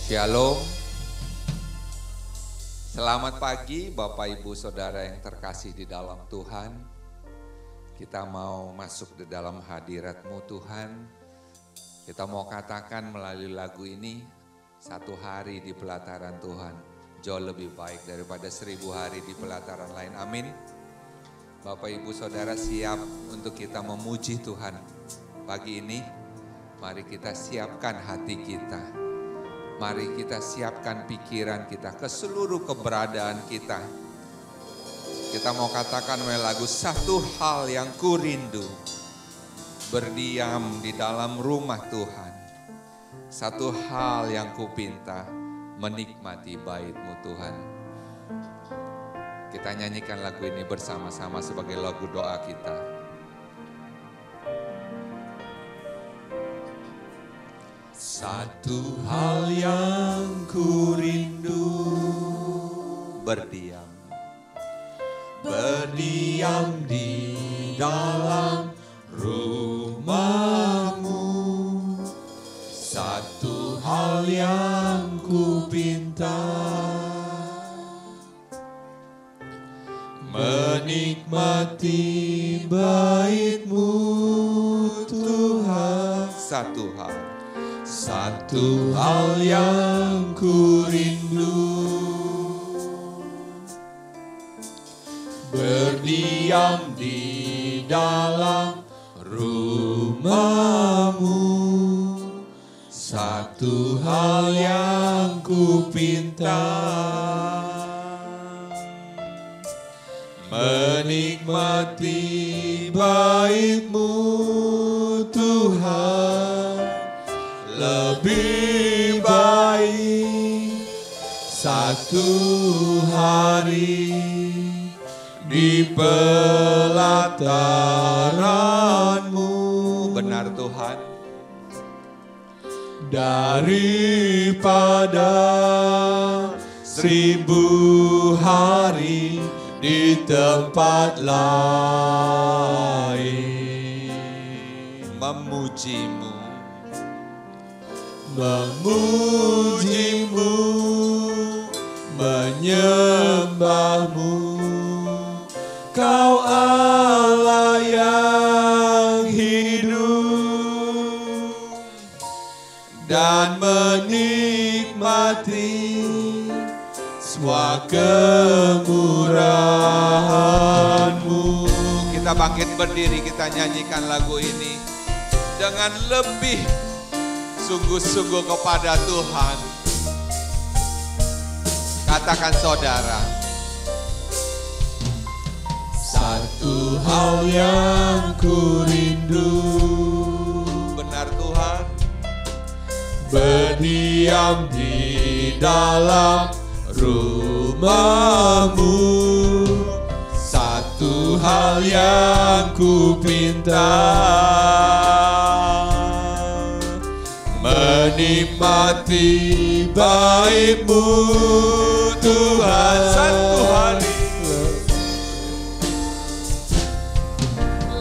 Shalom. Selamat pagi Bapak Ibu Saudara yang terkasih di dalam Tuhan. Kita mau masuk di dalam hadirat-Mu Tuhan. Kita mau katakan melalui lagu ini, satu hari di pelataran Tuhan jauh lebih baik daripada 1000 hari di pelataran lain. Amin. Bapak Ibu Saudara siap untuk kita memuji Tuhan pagi ini. Mari kita siapkan hati kita. Mari kita siapkan pikiran kita ke seluruh keberadaan kita. Kita mau katakan melalui lagu, satu hal yang ku rindu, berdiam di dalam rumah Tuhan. Satu hal yang ku pinta, menikmati bait-Mu Tuhan. Kita nyanyikan lagu ini bersama-sama sebagai lagu doa kita. Satu hal yang ku rindu, berdiam di dalam rumah-Mu. Satu hal yang ku pinta, menikmati bait-Mu Tuhan. Satu hal yang ku rindu, berdiam di dalam rumah-Mu. Satu hal yang ku pinta, menikmati bait-Mu Tuhan. Lebih baik satu hari di pelataran-Mu, benar Tuhan, daripada 1000 hari di tempat lain. Memuji-Mu, menyembah-Mu, Kau Allah yang hidup, dan menikmati semua kemurahan-Mu. kita bangkit berdiri, kita nyanyikan lagu ini dengan lebih sungguh-sungguh kepada Tuhan. Katakan saudara, satu hal yang ku rindu, benar Tuhan, berdiam di dalam rumah-Mu. Satu hal yang ku pinta, menikmati bait-Mu Tuhan. satu hari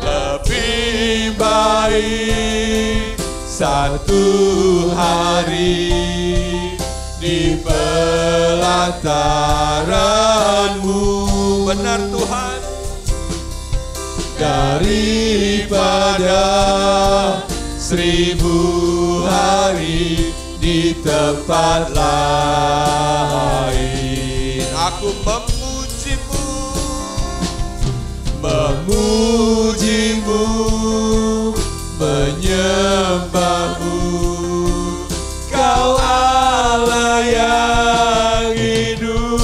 lebih baik satu hari di pelataran-Mu, benar Tuhan, daripada 1000 hari di tempat lain. aku memuji-Mu, menyembah-Mu, Kau Allah yang hidup,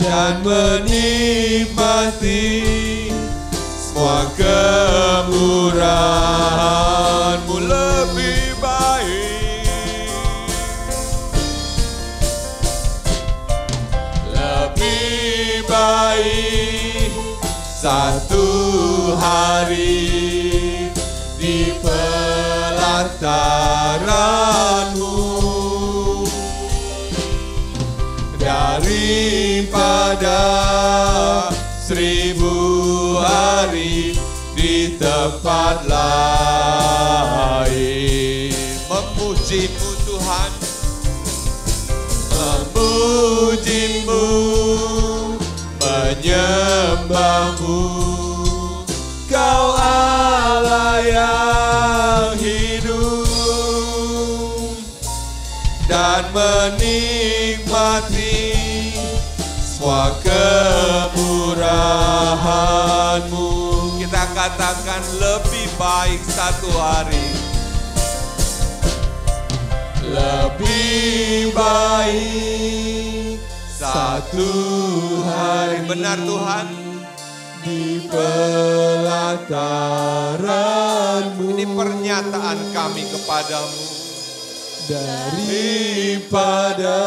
dan menikmati semua kemurahan-Mu. Lebih baik satu hari di pelataran-Mu, daripada 1000 hari di tempat lain. memuji-Mu memujimu, menyembahmu, Kau Allah yang hidup, dan menikmati semua kemurahan-Mu. Kita katakan lebih baik satu hari. Lebih baik satu hari. Benar Tuhan. Di pelataran-Mu. Ini pernyataan kami kepadamu. Daripada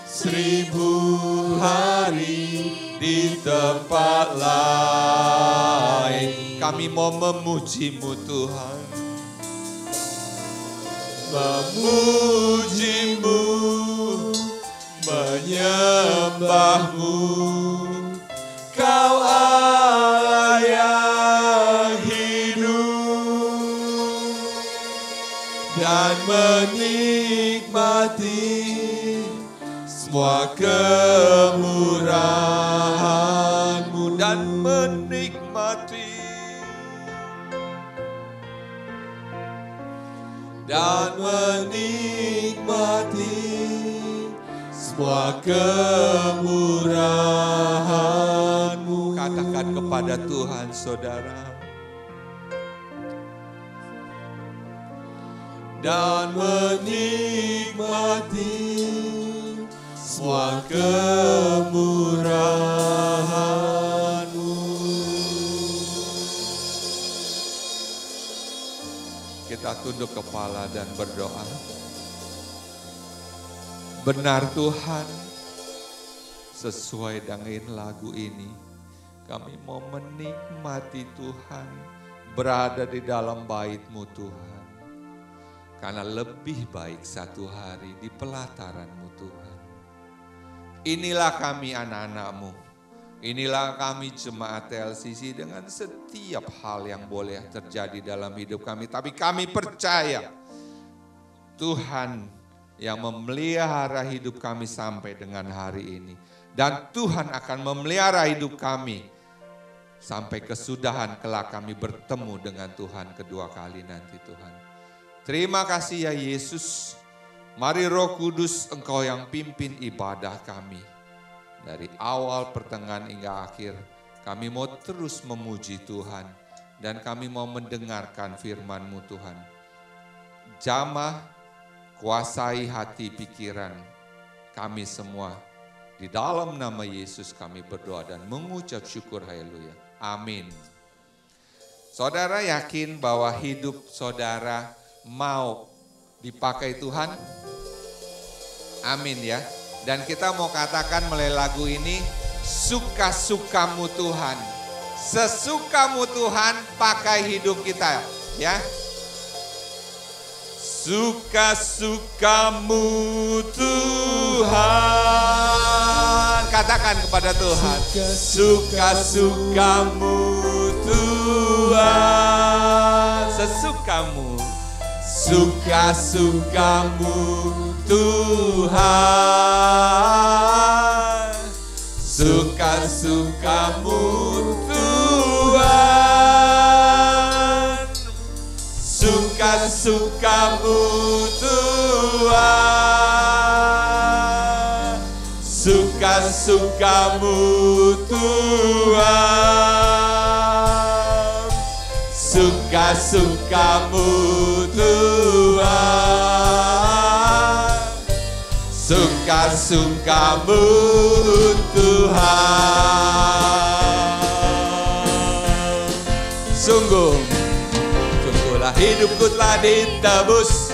1000 hari di tempat lain, kami mau memuji-Mu Tuhan. Memuji-Mu, menyembah-Mu, Kau Allah yang hidup, dan menikmati semua kemurahan-Mu, Dan menikmati semua kemurahan-Mu. Katakan kepada Tuhan, saudara. Dan menikmati semua kemurahan-Mu. Kita tunduk kepala dan berdoa. Benar Tuhan, sesuai dengan lagu ini, kami mau menikmati Tuhan, berada di dalam bait-Mu Tuhan. Karena lebih baik satu hari di pelataran-Mu Tuhan. Inilah kami anak-anak-Mu, inilah kami jemaat LCC dengan setiap hal yang boleh terjadi dalam hidup kami. Tapi kami percaya Tuhan yang memelihara hidup kami sampai dengan hari ini. Dan Tuhan akan memelihara hidup kami sampai kesudahan kelak kami bertemu dengan Tuhan kedua kali nanti Tuhan. Terima kasih ya Yesus. Mari Roh Kudus, Engkau yang pimpin ibadah kami. Dari awal, pertengahan hingga akhir, kami mau terus memuji Tuhan. Dan kami mau mendengarkan firman-Mu Tuhan. Jamah, kuasai hati pikiran kami semua. Di dalam nama Yesus kami berdoa dan mengucap syukur, haleluya. Amin. Saudara yakin bahwa hidup saudara mau dipakai Tuhan? Amin ya. Dan kita mau katakan melalui lagu ini, suka-sukamu Tuhan. Sesukamu Tuhan pakai hidup kita ya. Suka-sukamu Tuhan. Katakan kepada Tuhan. Suka-sukamu Tuhan. Sesukamu. Suka-sukamu Tuhan. Suka-sukamu Tuhan. Suka-sukamu Tuhan. Suka-sukamu Tuhan. Suka-sukamu Tuhan. Suka-sukamu Tuhan. Sungguhlah hidupku telah ditebus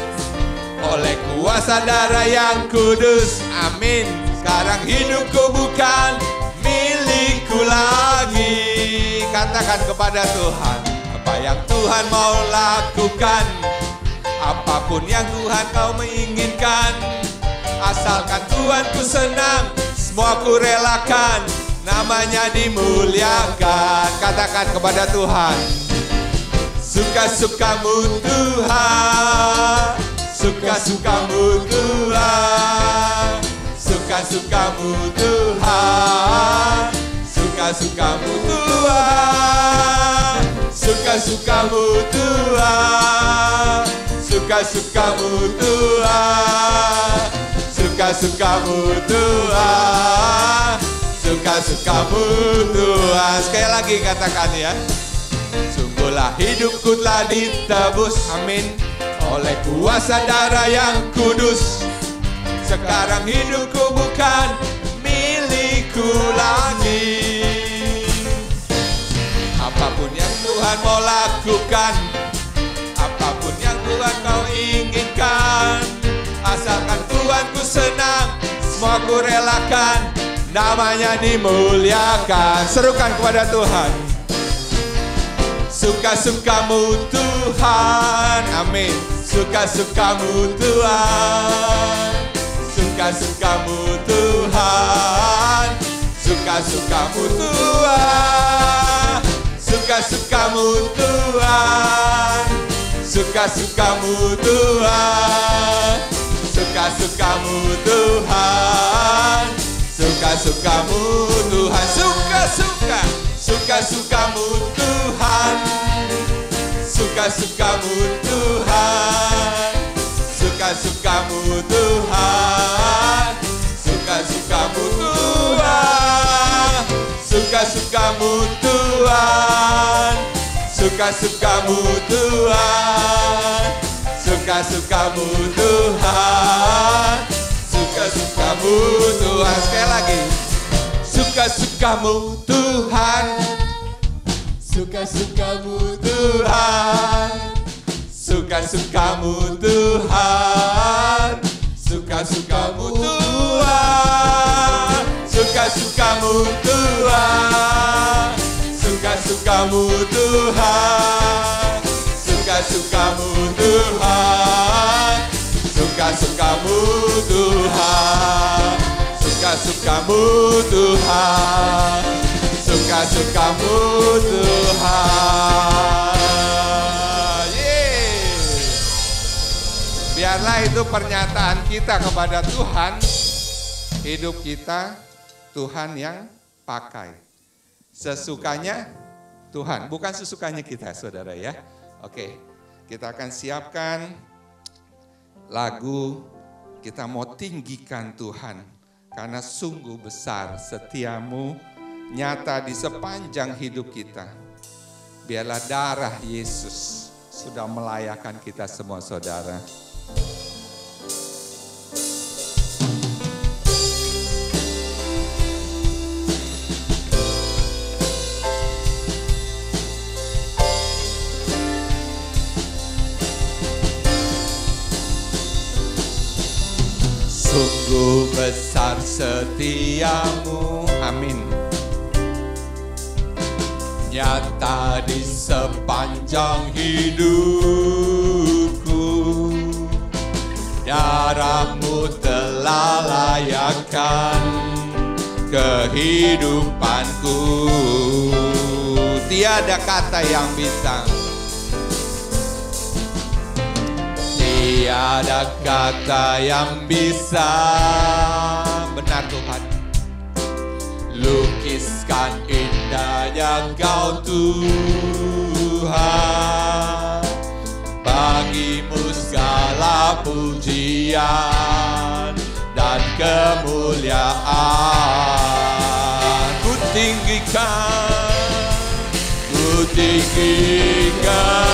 oleh kuasa darah yang kudus. Amin. Sekarang hidupku bukan milikku lagi. Katakan kepada Tuhan, apa yang Tuhan mau lakukan, apapun yang Tuhan kau menginginkan, asalkan Tuhan ku senang, semua ku relakan, namanya dimuliakan. Katakan kepada Tuhan, suka-sukamu Tuhan, suka-sukamu Tuhan, suka-sukamu Tuhan, suka-sukamu Tuhan, suka-sukamu Tuhan, suka-sukamu Tuhan, suka-sukamu Tuhan, suka-sukamu Tuhan. Sekali lagi katakan ya. Sungguhlah hidupku telah ditebus, amin, oleh kuasa darah yang kudus. Sekarang hidupku bukan milikku lagi. Apapun yang Tuhan mau lakukan, apapun yang Tuhan kau inginkan, asalkan Tuhan ku senang, semua ku relakan, namanya dimuliakan. Serukan kepada Tuhan. Suka-sukamu Tuhan, amin. Suka-sukamu Tuhan, suka-sukamu Tuhan, suka-sukamu Tuhan, suka-sukamu Tuhan, suka-sukamu Tuhan, suka-sukamu Tuhan, suka-sukamu Tuhan, suka-suka, suka-sukamu Tuhan, suka-sukamu Tuhan, suka-sukamu Tuhan, suka-sukamu Tuhan, suka-sukamu Tuhan, suka-sukamu Tuhan, suka-sukamu Tuhan, suka-sukamu Tuhan. Sekali lagi. Suka-sukamu Tuhan, suka-sukamu Tuhan, suka-sukamu Tuhan, suka-sukamu Tuhan, suka-sukamu Tuhan, suka-sukamu Tuhan, suka-sukamu Tuhan, suka-sukamu Tuhan, suka-sukamu Tuhan, suka-sukamu Tuhan. Biarlah itu pernyataan kita kepada Tuhan. Hidup kita Tuhan yang pakai. Sesukanya Tuhan, bukan sesukanya kita, saudara ya. Oke, kita akan siapkan lagu. Kita mau tinggikan Tuhan, karena sungguh besar setiamu nyata di sepanjang hidup kita. Biarlah darah Yesus sudah melayakan kita semua, saudara. Sungguh besar setiamu, amin, nyata di sepanjang hidupku. Darahmu telah layakkan kehidupanku. Tiada kata yang bisa, tiada kata yang bisa, benar Tuhan, lukiskan indahnya Kau Tuhan. Bagimu segala pujian dan kemuliaan. Ku tinggikan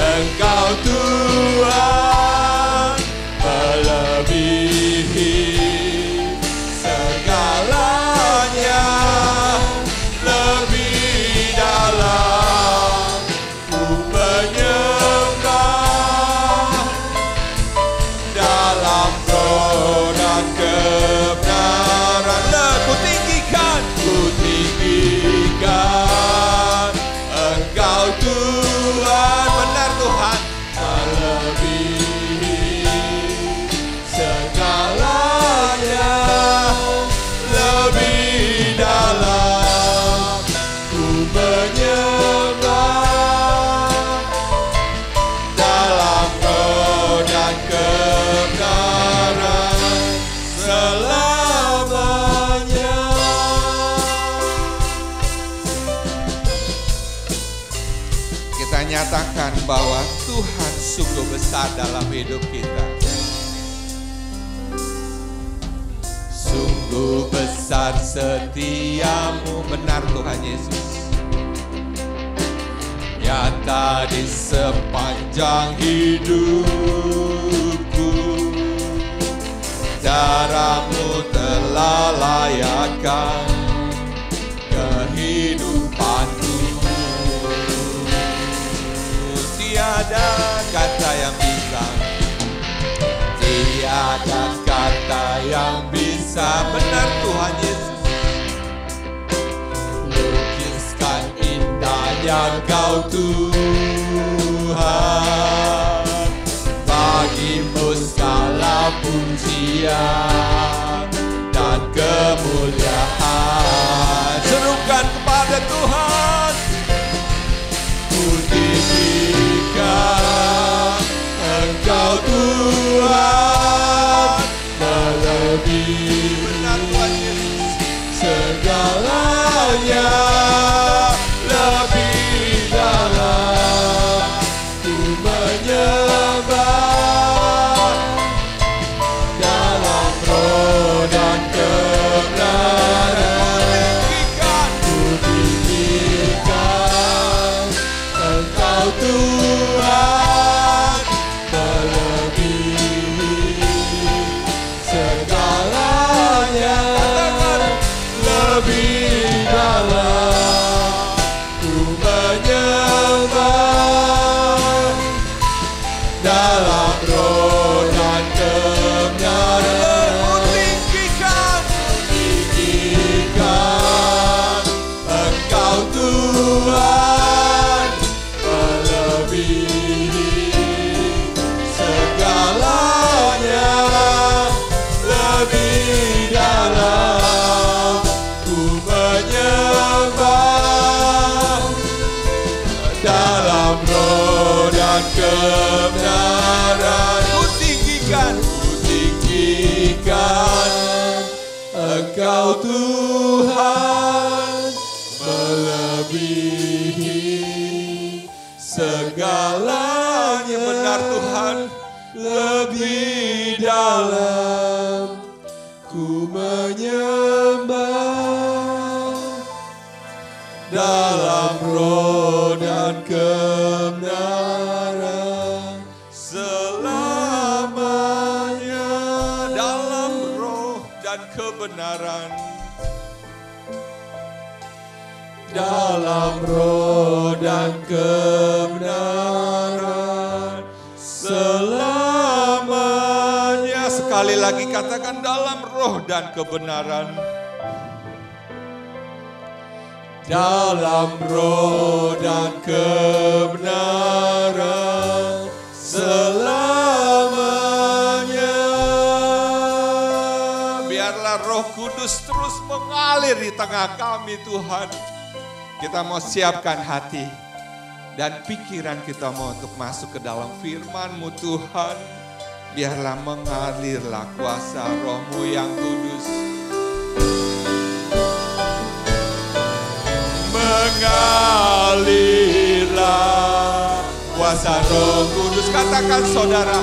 Engkau Tuhan, melebihi segalanya, lebih dalam ku menyembah, dalam roh dan kebenaran. Ku tinggikan Engkau nyatakan bahwa Tuhan sungguh besar dalam hidup kita. Sungguh besar setiamu, benar Tuhan Yesus. Nyata di sepanjang hidupku, darahmu telah layakkan kehidupanku. Tiada kata yang bisa, tiada kata yang bisa, benar Tuhan Yesus, lukiskan indahnya Kau Tuhan. Bagimu segala pujian dan kemuliaan. Serukan kepada Tuhan. Pujikan Engkau Tuhan, melebihi segalanya, lebih dalam ku menyembah dalam roh dan kebenaran. Pujikan Engkau Tuhan, melebihi segalanya, lebih dalam ku menyembah dalam roh dan kebenaran. Tinggikan Engkau Tuhan, melebihi segalanya, lebih dalam ku menyembah dalam roh dan kebenaran. Ku tinggikan Engkau Tuhan, melebihi segalanya, benar Tuhan, lebih dalam ku menyembah dalam roh dan kebenaran selamanya, dalam roh dan kebenaran, dalam roh dan kebenaran selamanya. Sekali lagi katakan, dalam roh dan kebenaran, dalam roh dan kebenaran selamanya. Biarlah Roh Kudus terus mengalir di tengah kami Tuhan. Kita mau siapkan hati dan pikiran kita mau untuk masuk ke dalam firman-Mu Tuhan. Biarlah mengalirlah kuasa Roh-Mu yang kudus. Mengalirlah kuasa Roh Kudus. Katakan saudara,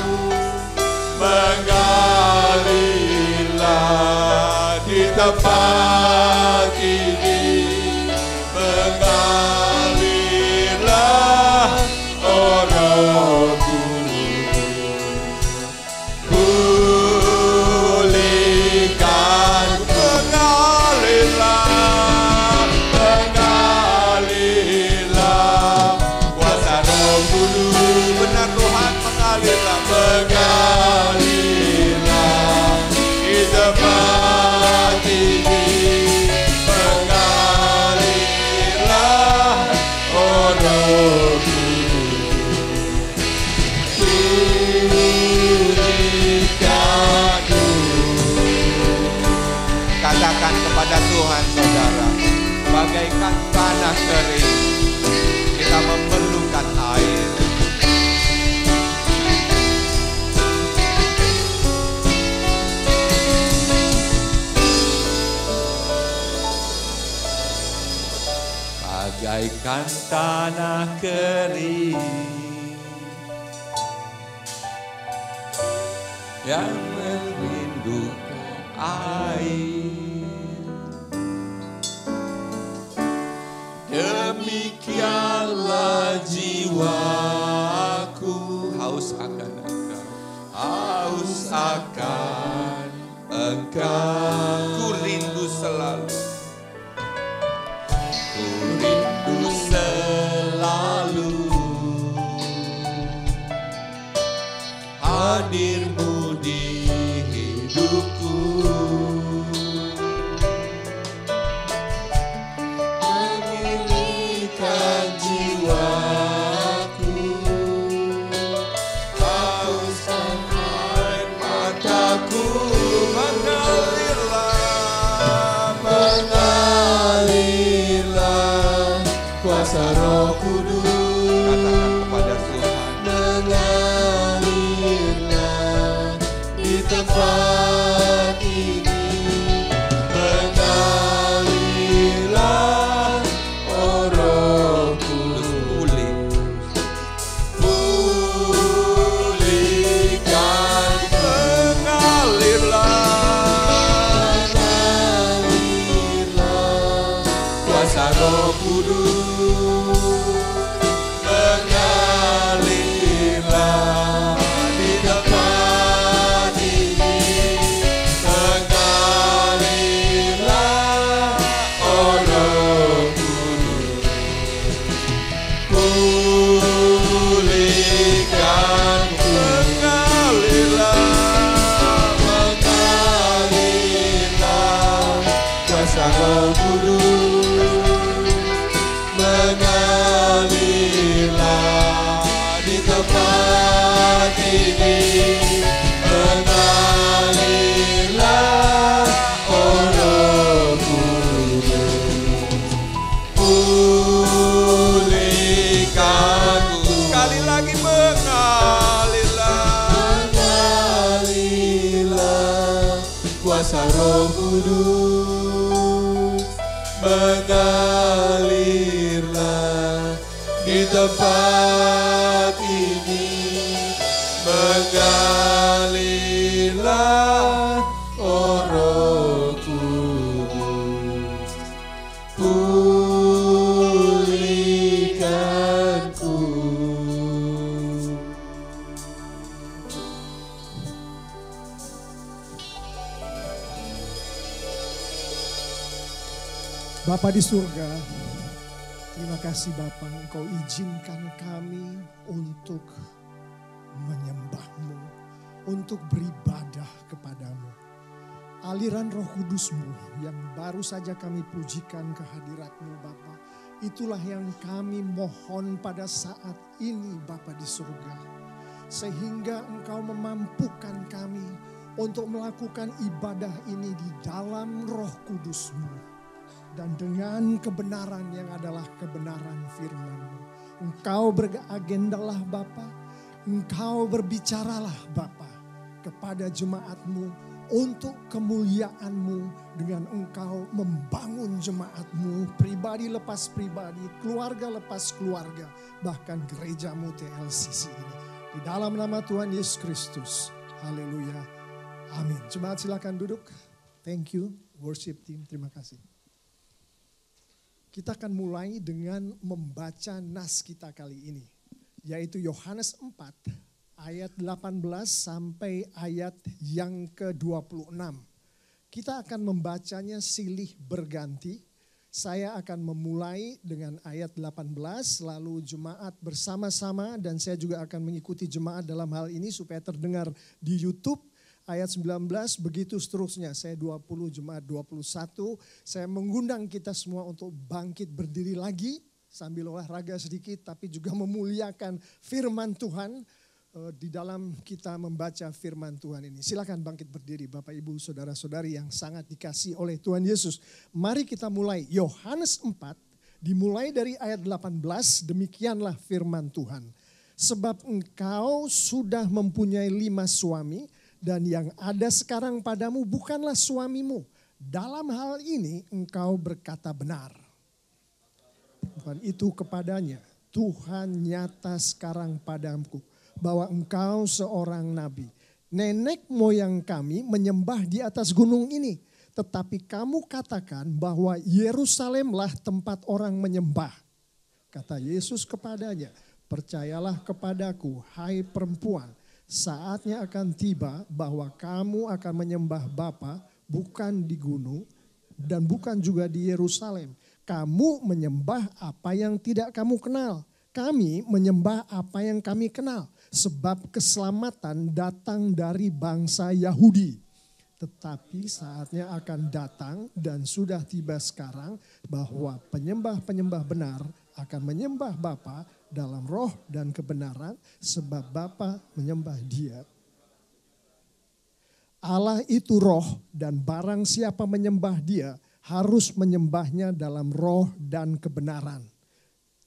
mengalirlah di tempat ini. Mengalirlah, oh Roh Kudus. Pulihkan, mengalirlah, mengalirlah kuasa Roh Kudus. Benar Tuhan, mengalirlah, mengalirlah di tempat ini. Katakan kepada Tuhan saudara, bagaikan tanah kering, kita memerlukan air. Bagaikan kan tanah kering yang merindukan air. Demikianlah jiwaku haus akan Engkau. haus akan Engkau. Ku rindu selalu. Ku rindu selalu hadir-Mu di hidupku. Menginginkan jiwaku hauskan air mataku. Mengalirlah kuasa Roh Kudus. Katakan kepada Tuhan. Mengalirlah di tempat ini. Mengalirlah, oh Roh Kudus. Pulihkan, mengalirlah kuasa Roh Kudus. Mengalirlah di tempat ini. Mengalirlah, oh Roh Kudus. Pulihkan, mengalirlah kuasa Roh Kudus. Mengalirlah di tempat ini. Mengalirlah, oh Roh Kudus. Pulihkanku. Sekali lagi mengalirlah. Mengalirlah kuasa Roh Kudus. Mengalirlah di tempat ini. Mengalirlah, oh Roh Kudus. Pulihkanku. Bapa di surga, terima kasih Bapa, Engkau izinkan kami untuk menyembah-Mu, untuk beribadah kepadamu. Aliran Roh Kudus-Mu yang baru saja kami pujikan kehadirat-Mu Bapa, itulah yang kami mohon pada saat ini Bapa di surga. Sehingga Engkau memampukan kami untuk melakukan ibadah ini di dalam Roh Kudus-Mu. Dan dengan kebenaran yang adalah kebenaran firman-Mu. Engkau beragendalah Bapa, Engkau berbicaralah Bapa kepada jemaat-Mu untuk kemuliaan-Mu dengan Engkau membangun jemaat-Mu pribadi lepas pribadi, keluarga lepas keluarga, bahkan gereja-Mu TLCC ini. Di dalam nama Tuhan Yesus Kristus, haleluya, amin. Jemaat silakan duduk, thank you, worship team, terima kasih. Kita akan mulai dengan membaca nas kita kali ini, yaitu Yohanes 4 ayat 18 sampai ayat yang ke-26. Kita akan membacanya silih berganti. Saya akan memulai dengan ayat 18, lalu jemaat bersama-sama dan saya juga akan mengikuti jemaat dalam hal ini supaya terdengar di YouTube. Ayat 19, begitu seterusnya. Saya 20, jemaat 21. Saya mengundang kita semua untuk bangkit berdiri lagi sambil olahraga sedikit, tapi juga memuliakan firman Tuhan di dalam kita membaca firman Tuhan ini. Silakan bangkit berdiri Bapak Ibu Saudara-saudari yang sangat dikasihi oleh Tuhan Yesus. Mari kita mulai Yohanes 4, dimulai dari ayat 18, demikianlah firman Tuhan. Sebab engkau sudah mempunyai 5 suami, dan yang ada sekarang padamu bukanlah suamimu. Dalam hal ini engkau berkata benar. Tuhan itu kepadanya, Tuhan nyata sekarang padaku bahwa engkau seorang nabi. Nenek moyang kami menyembah di atas gunung ini. Tetapi kamu katakan bahwa Yerusalemlah tempat orang menyembah. Kata Yesus kepadanya, percayalah kepadaku, hai perempuan, saatnya akan tiba bahwa kamu akan menyembah Bapa bukan di gunung dan bukan juga di Yerusalem. Kamu menyembah apa yang tidak kamu kenal. Kami menyembah apa yang kami kenal. Sebab keselamatan datang dari bangsa Yahudi. Tetapi saatnya akan datang dan sudah tiba sekarang bahwa penyembah-penyembah benar akan menyembah Bapa dalam roh dan kebenaran sebab Bapa menyembah Dia. Allah itu roh dan barang siapa menyembah Dia harus menyembahnya dalam roh dan kebenaran.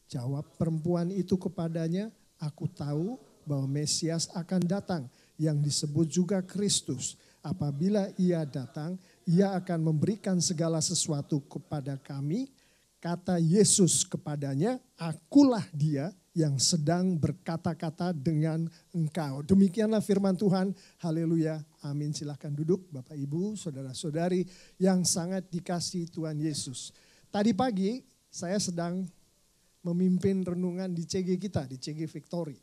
Jawab perempuan itu kepadanya, aku tahu bahwa Mesias akan datang yang disebut juga Kristus. Apabila ia datang, ia akan memberikan segala sesuatu kepada kami. Kata Yesus kepadanya, akulah dia yang sedang berkata-kata dengan engkau. Demikianlah firman Tuhan. Haleluya. Amin. Silahkan duduk Bapak Ibu, saudara-saudari yang sangat dikasihi Tuhan Yesus. Tadi pagi saya sedang memimpin renungan di CG kita, di CG Victory.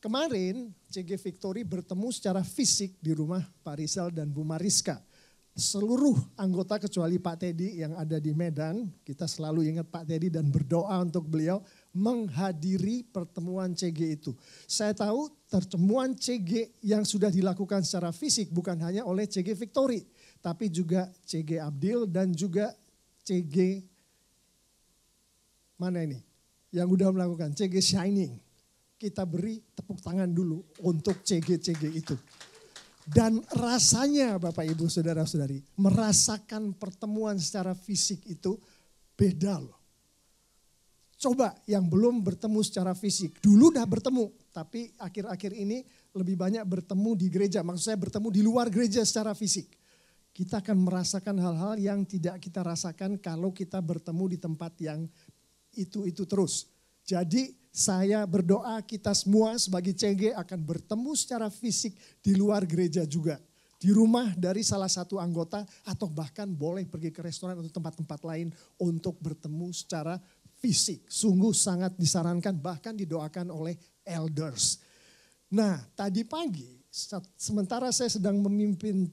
Kemarin CG Victory bertemu secara fisik di rumah Pak Rizal dan Bu Mariska. Seluruh anggota kecuali Pak Teddy yang ada di Medan, kita selalu ingat Pak Teddy dan berdoa untuk beliau menghadiri pertemuan CG itu. Saya tahu pertemuan CG yang sudah dilakukan secara fisik bukan hanya oleh CG Victory, tapi juga CG Abdil dan juga CG mana ini? Yang udah melakukan CG Shining. Kita beri tepuk tangan dulu untuk CG-CG itu. Dan rasanya Bapak Ibu Saudara-saudari, merasakan pertemuan secara fisik itu beda loh. Coba yang belum bertemu secara fisik, dulu udah bertemu, tapi akhir-akhir ini lebih banyak bertemu di gereja. Maksud saya bertemu di luar gereja secara fisik. Kita akan merasakan hal-hal yang tidak kita rasakan kalau kita bertemu di tempat yang itu terus. Jadi saya berdoa kita semua sebagai CG akan bertemu secara fisik di luar gereja juga. Di rumah dari salah satu anggota atau bahkan boleh pergi ke restoran atau tempat-tempat lain untuk bertemu secara fisik. Sungguh sangat disarankan bahkan didoakan oleh elders. Nah tadi pagi sementara saya sedang memimpin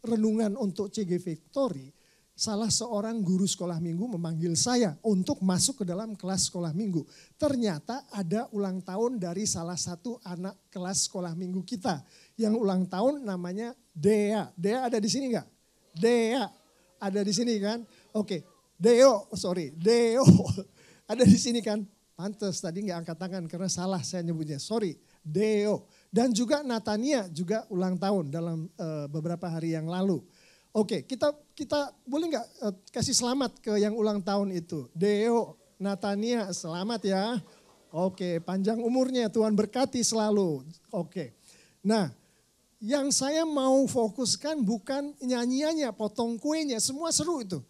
renungan untuk CG Victory. Salah seorang guru sekolah minggu memanggil saya untuk masuk ke dalam kelas sekolah minggu. Ternyata ada ulang tahun dari salah satu anak kelas sekolah minggu kita. Yang ulang tahun namanya Dea. Dea ada di sini enggak? Dea ada di sini kan? Oke, Deo. Ada di sini kan? Pantes tadi enggak angkat tangan karena salah saya nyebutnya. Sorry, Deo. Dan juga Natania juga ulang tahun dalam beberapa hari yang lalu. Oke, kita boleh nggak kasih selamat ke yang ulang tahun itu? Deo, Natania, selamat ya. Oke, panjang umurnya, Tuhan berkati selalu. Oke, nah yang saya mau fokuskan bukan nyanyiannya, potong kuenya, semua seru itu.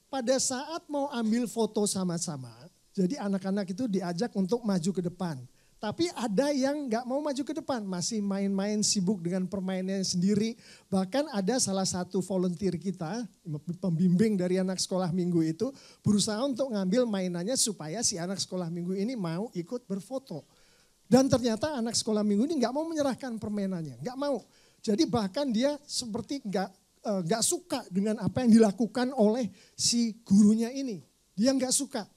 Pada saat mau ambil foto sama-sama, jadi anak-anak itu diajak untuk maju ke depan. Tapi ada yang gak mau maju ke depan, masih main-main sibuk dengan permainannya sendiri. Bahkan ada salah satu volunteer kita, pembimbing dari anak sekolah minggu itu, berusaha untuk ngambil mainannya supaya si anak sekolah minggu ini mau ikut berfoto. Dan ternyata anak sekolah minggu ini gak mau menyerahkan permainannya, gak mau. Jadi bahkan dia seperti gak suka dengan apa yang dilakukan oleh si gurunya ini. Dia gak suka.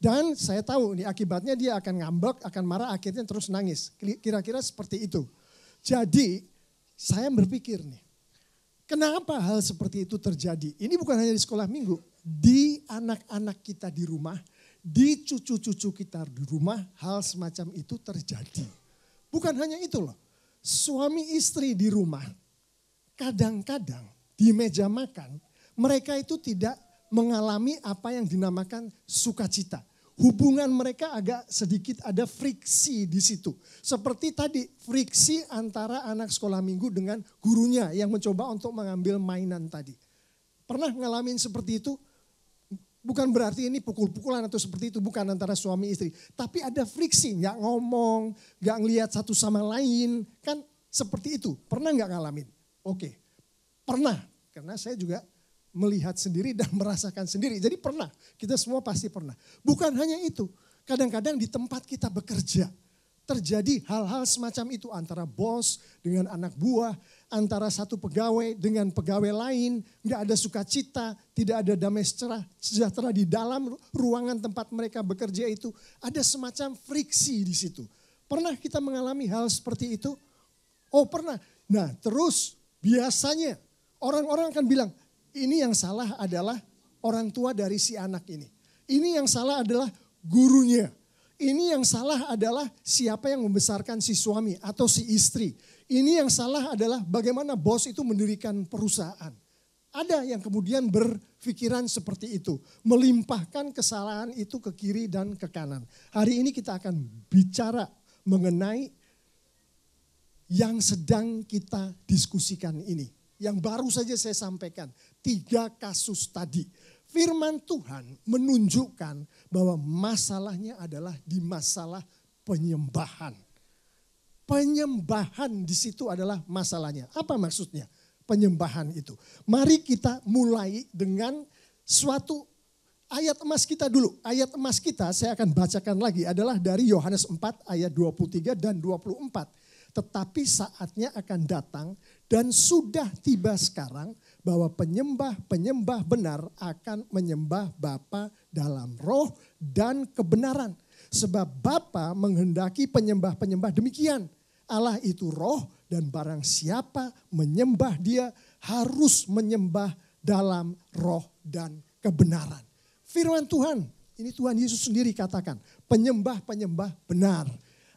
Dan saya tahu nih akibatnya dia akan ngambek, akan marah, akhirnya terus nangis. Kira-kira seperti itu. Jadi saya berpikir nih, kenapa hal seperti itu terjadi? Ini bukan hanya di sekolah minggu, di anak-anak kita di rumah, di cucu-cucu kita di rumah, hal semacam itu terjadi. Bukan hanya itu loh, suami istri di rumah, kadang-kadang di meja makan, mereka itu tidak mengalami apa yang dinamakan sukacita. Hubungan mereka agak sedikit ada friksi di situ. Seperti tadi friksi antara anak sekolah minggu dengan gurunya yang mencoba untuk mengambil mainan tadi. Pernah ngalamin seperti itu? Bukan berarti ini pukul-pukulan atau seperti itu, bukan antara suami istri. Tapi ada friksi, nggak ngomong, nggak ngelihat satu sama lain. Kan seperti itu, pernah nggak ngalamin? Oke, pernah. Karena saya juga melihat sendiri dan merasakan sendiri. Jadi pernah, kita semua pasti pernah. Bukan hanya itu, kadang-kadang di tempat kita bekerja, terjadi hal-hal semacam itu antara bos dengan anak buah, antara satu pegawai dengan pegawai lain, nggak ada sukacita, tidak ada damai sejahtera di dalam ruangan tempat mereka bekerja itu. Ada semacam friksi di situ. Pernah kita mengalami hal seperti itu? Oh pernah. Nah terus biasanya orang-orang akan bilang, ini yang salah adalah orang tua dari si anak ini. Ini yang salah adalah gurunya. Ini yang salah adalah siapa yang membesarkan si suami atau si istri. Ini yang salah adalah bagaimana bos itu mendirikan perusahaan. Ada yang kemudian berpikiran seperti itu. Melimpahkan kesalahan itu ke kiri dan ke kanan. Hari ini kita akan bicara mengenai yang sedang kita diskusikan ini. Yang baru saja saya sampaikan, 3 kasus tadi. Firman Tuhan menunjukkan bahwa masalahnya adalah di masalah penyembahan. Penyembahan di situ adalah masalahnya. Apa maksudnya penyembahan itu? Mari kita mulai dengan suatu ayat emas kita dulu. Ayat emas kita saya akan bacakan lagi adalah dari Yohanes 4 ayat 23 dan 24. Tetapi saatnya akan datang dan sudah tiba sekarang bahwa penyembah-penyembah benar akan menyembah Bapa dalam roh dan kebenaran. Sebab Bapa menghendaki penyembah-penyembah demikian. Allah itu roh dan barang siapa menyembah dia harus menyembah dalam roh dan kebenaran. Firman Tuhan, ini Tuhan Yesus sendiri katakan, penyembah-penyembah benar.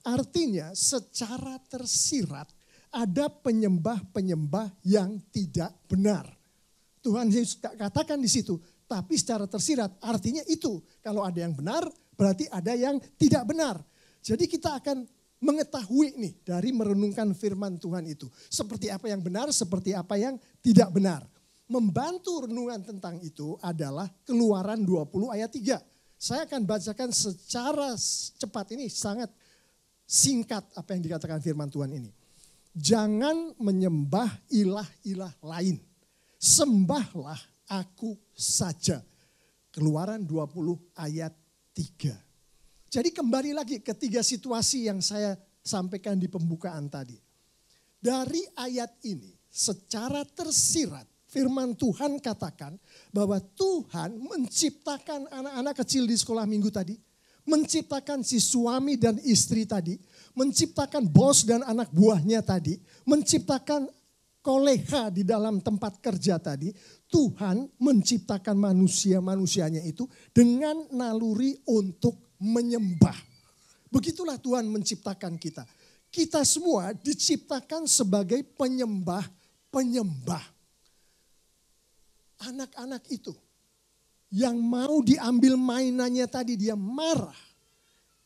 Artinya secara tersirat ada penyembah-penyembah yang tidak benar. Tuhan Yesus katakan di situ, tapi secara tersirat artinya itu. Kalau ada yang benar berarti ada yang tidak benar. Jadi kita akan mengetahui nih dari merenungkan firman Tuhan itu. Seperti apa yang benar, seperti apa yang tidak benar. Membantu renungan tentang itu adalah Keluaran 20 ayat 3. Saya akan bacakan secara cepat ini sangat singkat apa yang dikatakan firman Tuhan ini. Jangan menyembah ilah-ilah lain. Sembahlah aku saja. Keluaran 20 ayat 3. Jadi kembali lagi ke 3 situasi yang saya sampaikan di pembukaan tadi. Dari ayat ini secara tersirat firman Tuhan katakan bahwa Tuhan menciptakan anak-anak kecil di sekolah minggu tadi. Menciptakan si suami dan istri tadi, menciptakan bos dan anak buahnya tadi, menciptakan kolega di dalam tempat kerja tadi. Tuhan menciptakan manusia-manusianya itu dengan naluri untuk menyembah. Begitulah Tuhan menciptakan kita. Kita semua diciptakan sebagai penyembah-penyembah. Anak-anak itu yang mau diambil mainannya tadi dia marah.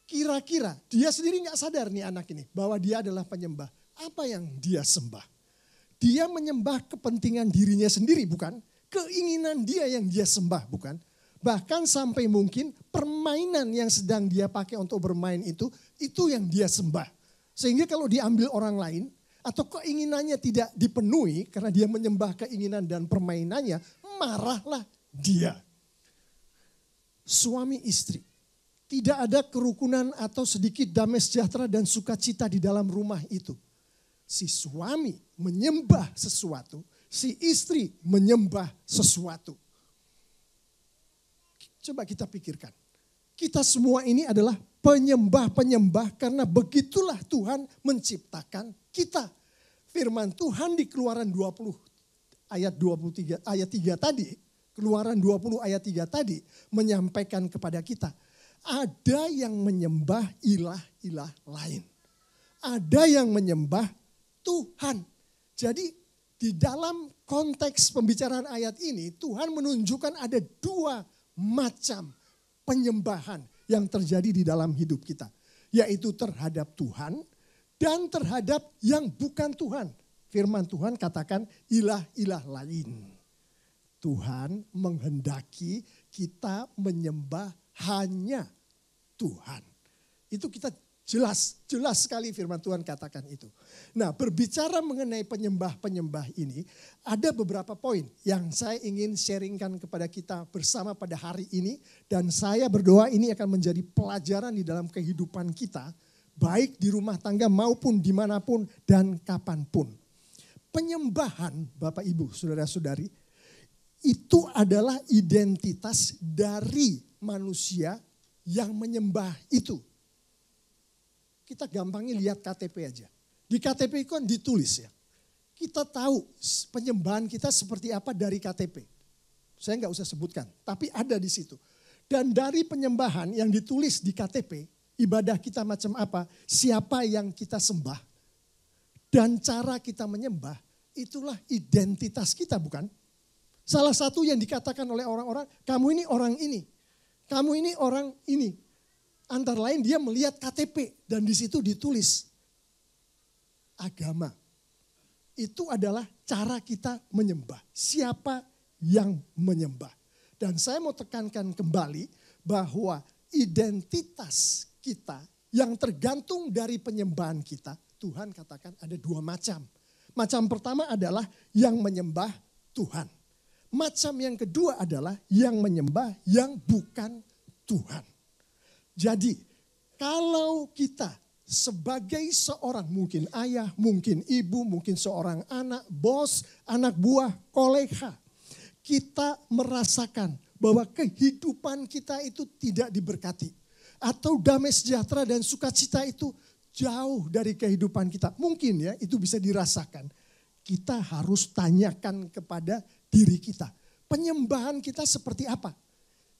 Kira-kira dia sendiri gak sadar nih anak ini bahwa dia adalah penyembah. Apa yang dia sembah? Dia menyembah kepentingan dirinya sendiri bukan? Keinginan dia yang dia sembah bukan? Bahkan sampai mungkin permainan yang sedang dia pakai untuk bermain itu yang dia sembah. Sehingga kalau diambil orang lain atau keinginannya tidak dipenuhi karena dia menyembah keinginan dan permainannya, marahlah dia. Suami istri, tidak ada kerukunan atau sedikit damai sejahtera dan sukacita di dalam rumah itu. Si suami menyembah sesuatu, si istri menyembah sesuatu. Coba kita pikirkan. Kita semua ini adalah penyembah-penyembah karena begitulah Tuhan menciptakan kita. Firman Tuhan di Keluaran 20 ayat 23 ayat 3 tadi, Keluaran 20 ayat 3 tadi menyampaikan kepada kita, ada yang menyembah ilah-ilah lain. Ada yang menyembah Tuhan. Jadi di dalam konteks pembicaraan ayat ini Tuhan menunjukkan ada 2 macam penyembahan yang terjadi di dalam hidup kita. Yaitu terhadap Tuhan dan terhadap yang bukan Tuhan. Firman Tuhan katakan ilah-ilah lain. Tuhan menghendaki kita menyembah hanya Tuhan. Itu kita jelas sekali firman Tuhan katakan itu. Nah, berbicara mengenai penyembah-penyembah ini, ada beberapa poin yang saya ingin sharingkan kepada kita bersama pada hari ini. Dan saya berdoa ini akan menjadi pelajaran di dalam kehidupan kita, baik di rumah tangga maupun dimanapun dan kapanpun. Penyembahan, Bapak Ibu, Saudara-saudari, itu adalah identitas dari manusia yang menyembah itu. Kita gampangnya lihat KTP aja. Di KTP itu kan ditulis ya. Kita tahu penyembahan kita seperti apa dari KTP. Saya nggak usah sebutkan, tapi ada di situ. Dan dari penyembahan yang ditulis di KTP, ibadah kita macam apa, siapa yang kita sembah, dan cara kita menyembah, itulah identitas kita, bukan? Salah satu yang dikatakan oleh orang-orang, kamu ini orang ini, kamu ini orang ini. Antara lain dia melihat KTP dan di situ ditulis agama. Itu adalah cara kita menyembah. Siapa yang menyembah. Dan saya mau tekankan kembali bahwa identitas kita yang tergantung dari penyembahan kita, Tuhan katakan ada dua macam. Macam pertama adalah yang menyembah Tuhan. Macam yang kedua adalah yang menyembah yang bukan Tuhan. Jadi kalau kita sebagai seorang mungkin ayah, mungkin ibu, mungkin seorang anak, bos, anak buah, kolega. Kita merasakan bahwa kehidupan kita itu tidak diberkati. Atau damai sejahtera dan sukacita itu jauh dari kehidupan kita. Mungkin ya itu bisa dirasakan. Kita harus tanyakan kepada diri kita. Penyembahan kita seperti apa?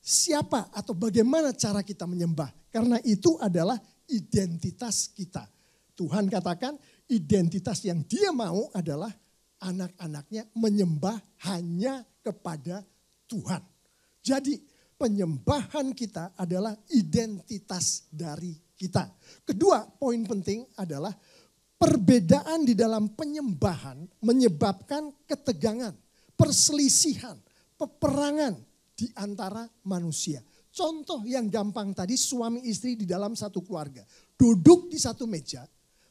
Siapa atau bagaimana cara kita menyembah? Karena itu adalah identitas kita. Tuhan katakan identitas yang dia mau adalah anak-anaknya menyembah hanya kepada Tuhan. Jadi penyembahan kita adalah identitas dari kita. Kedua poin penting adalah perbedaan di dalam penyembahan menyebabkan ketegangan, perselisihan, peperangan di antara manusia. Contoh yang gampang tadi, suami istri di dalam satu keluarga. Duduk di satu meja,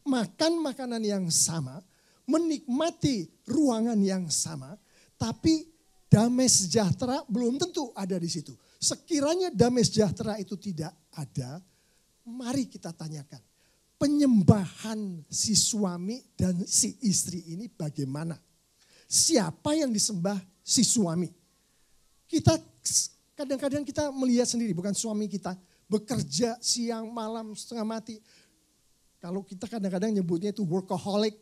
makan makanan yang sama, menikmati ruangan yang sama, tapi damai sejahtera belum tentu ada di situ. Sekiranya damai sejahtera itu tidak ada, mari kita tanyakan. Penyembahan si suami dan si istri ini bagaimana? Siapa yang disembah si suami? Kita kadang-kadang kita melihat sendiri, bukan suami kita bekerja siang malam setengah mati. Kalau kita kadang-kadang nyebutnya itu workaholic,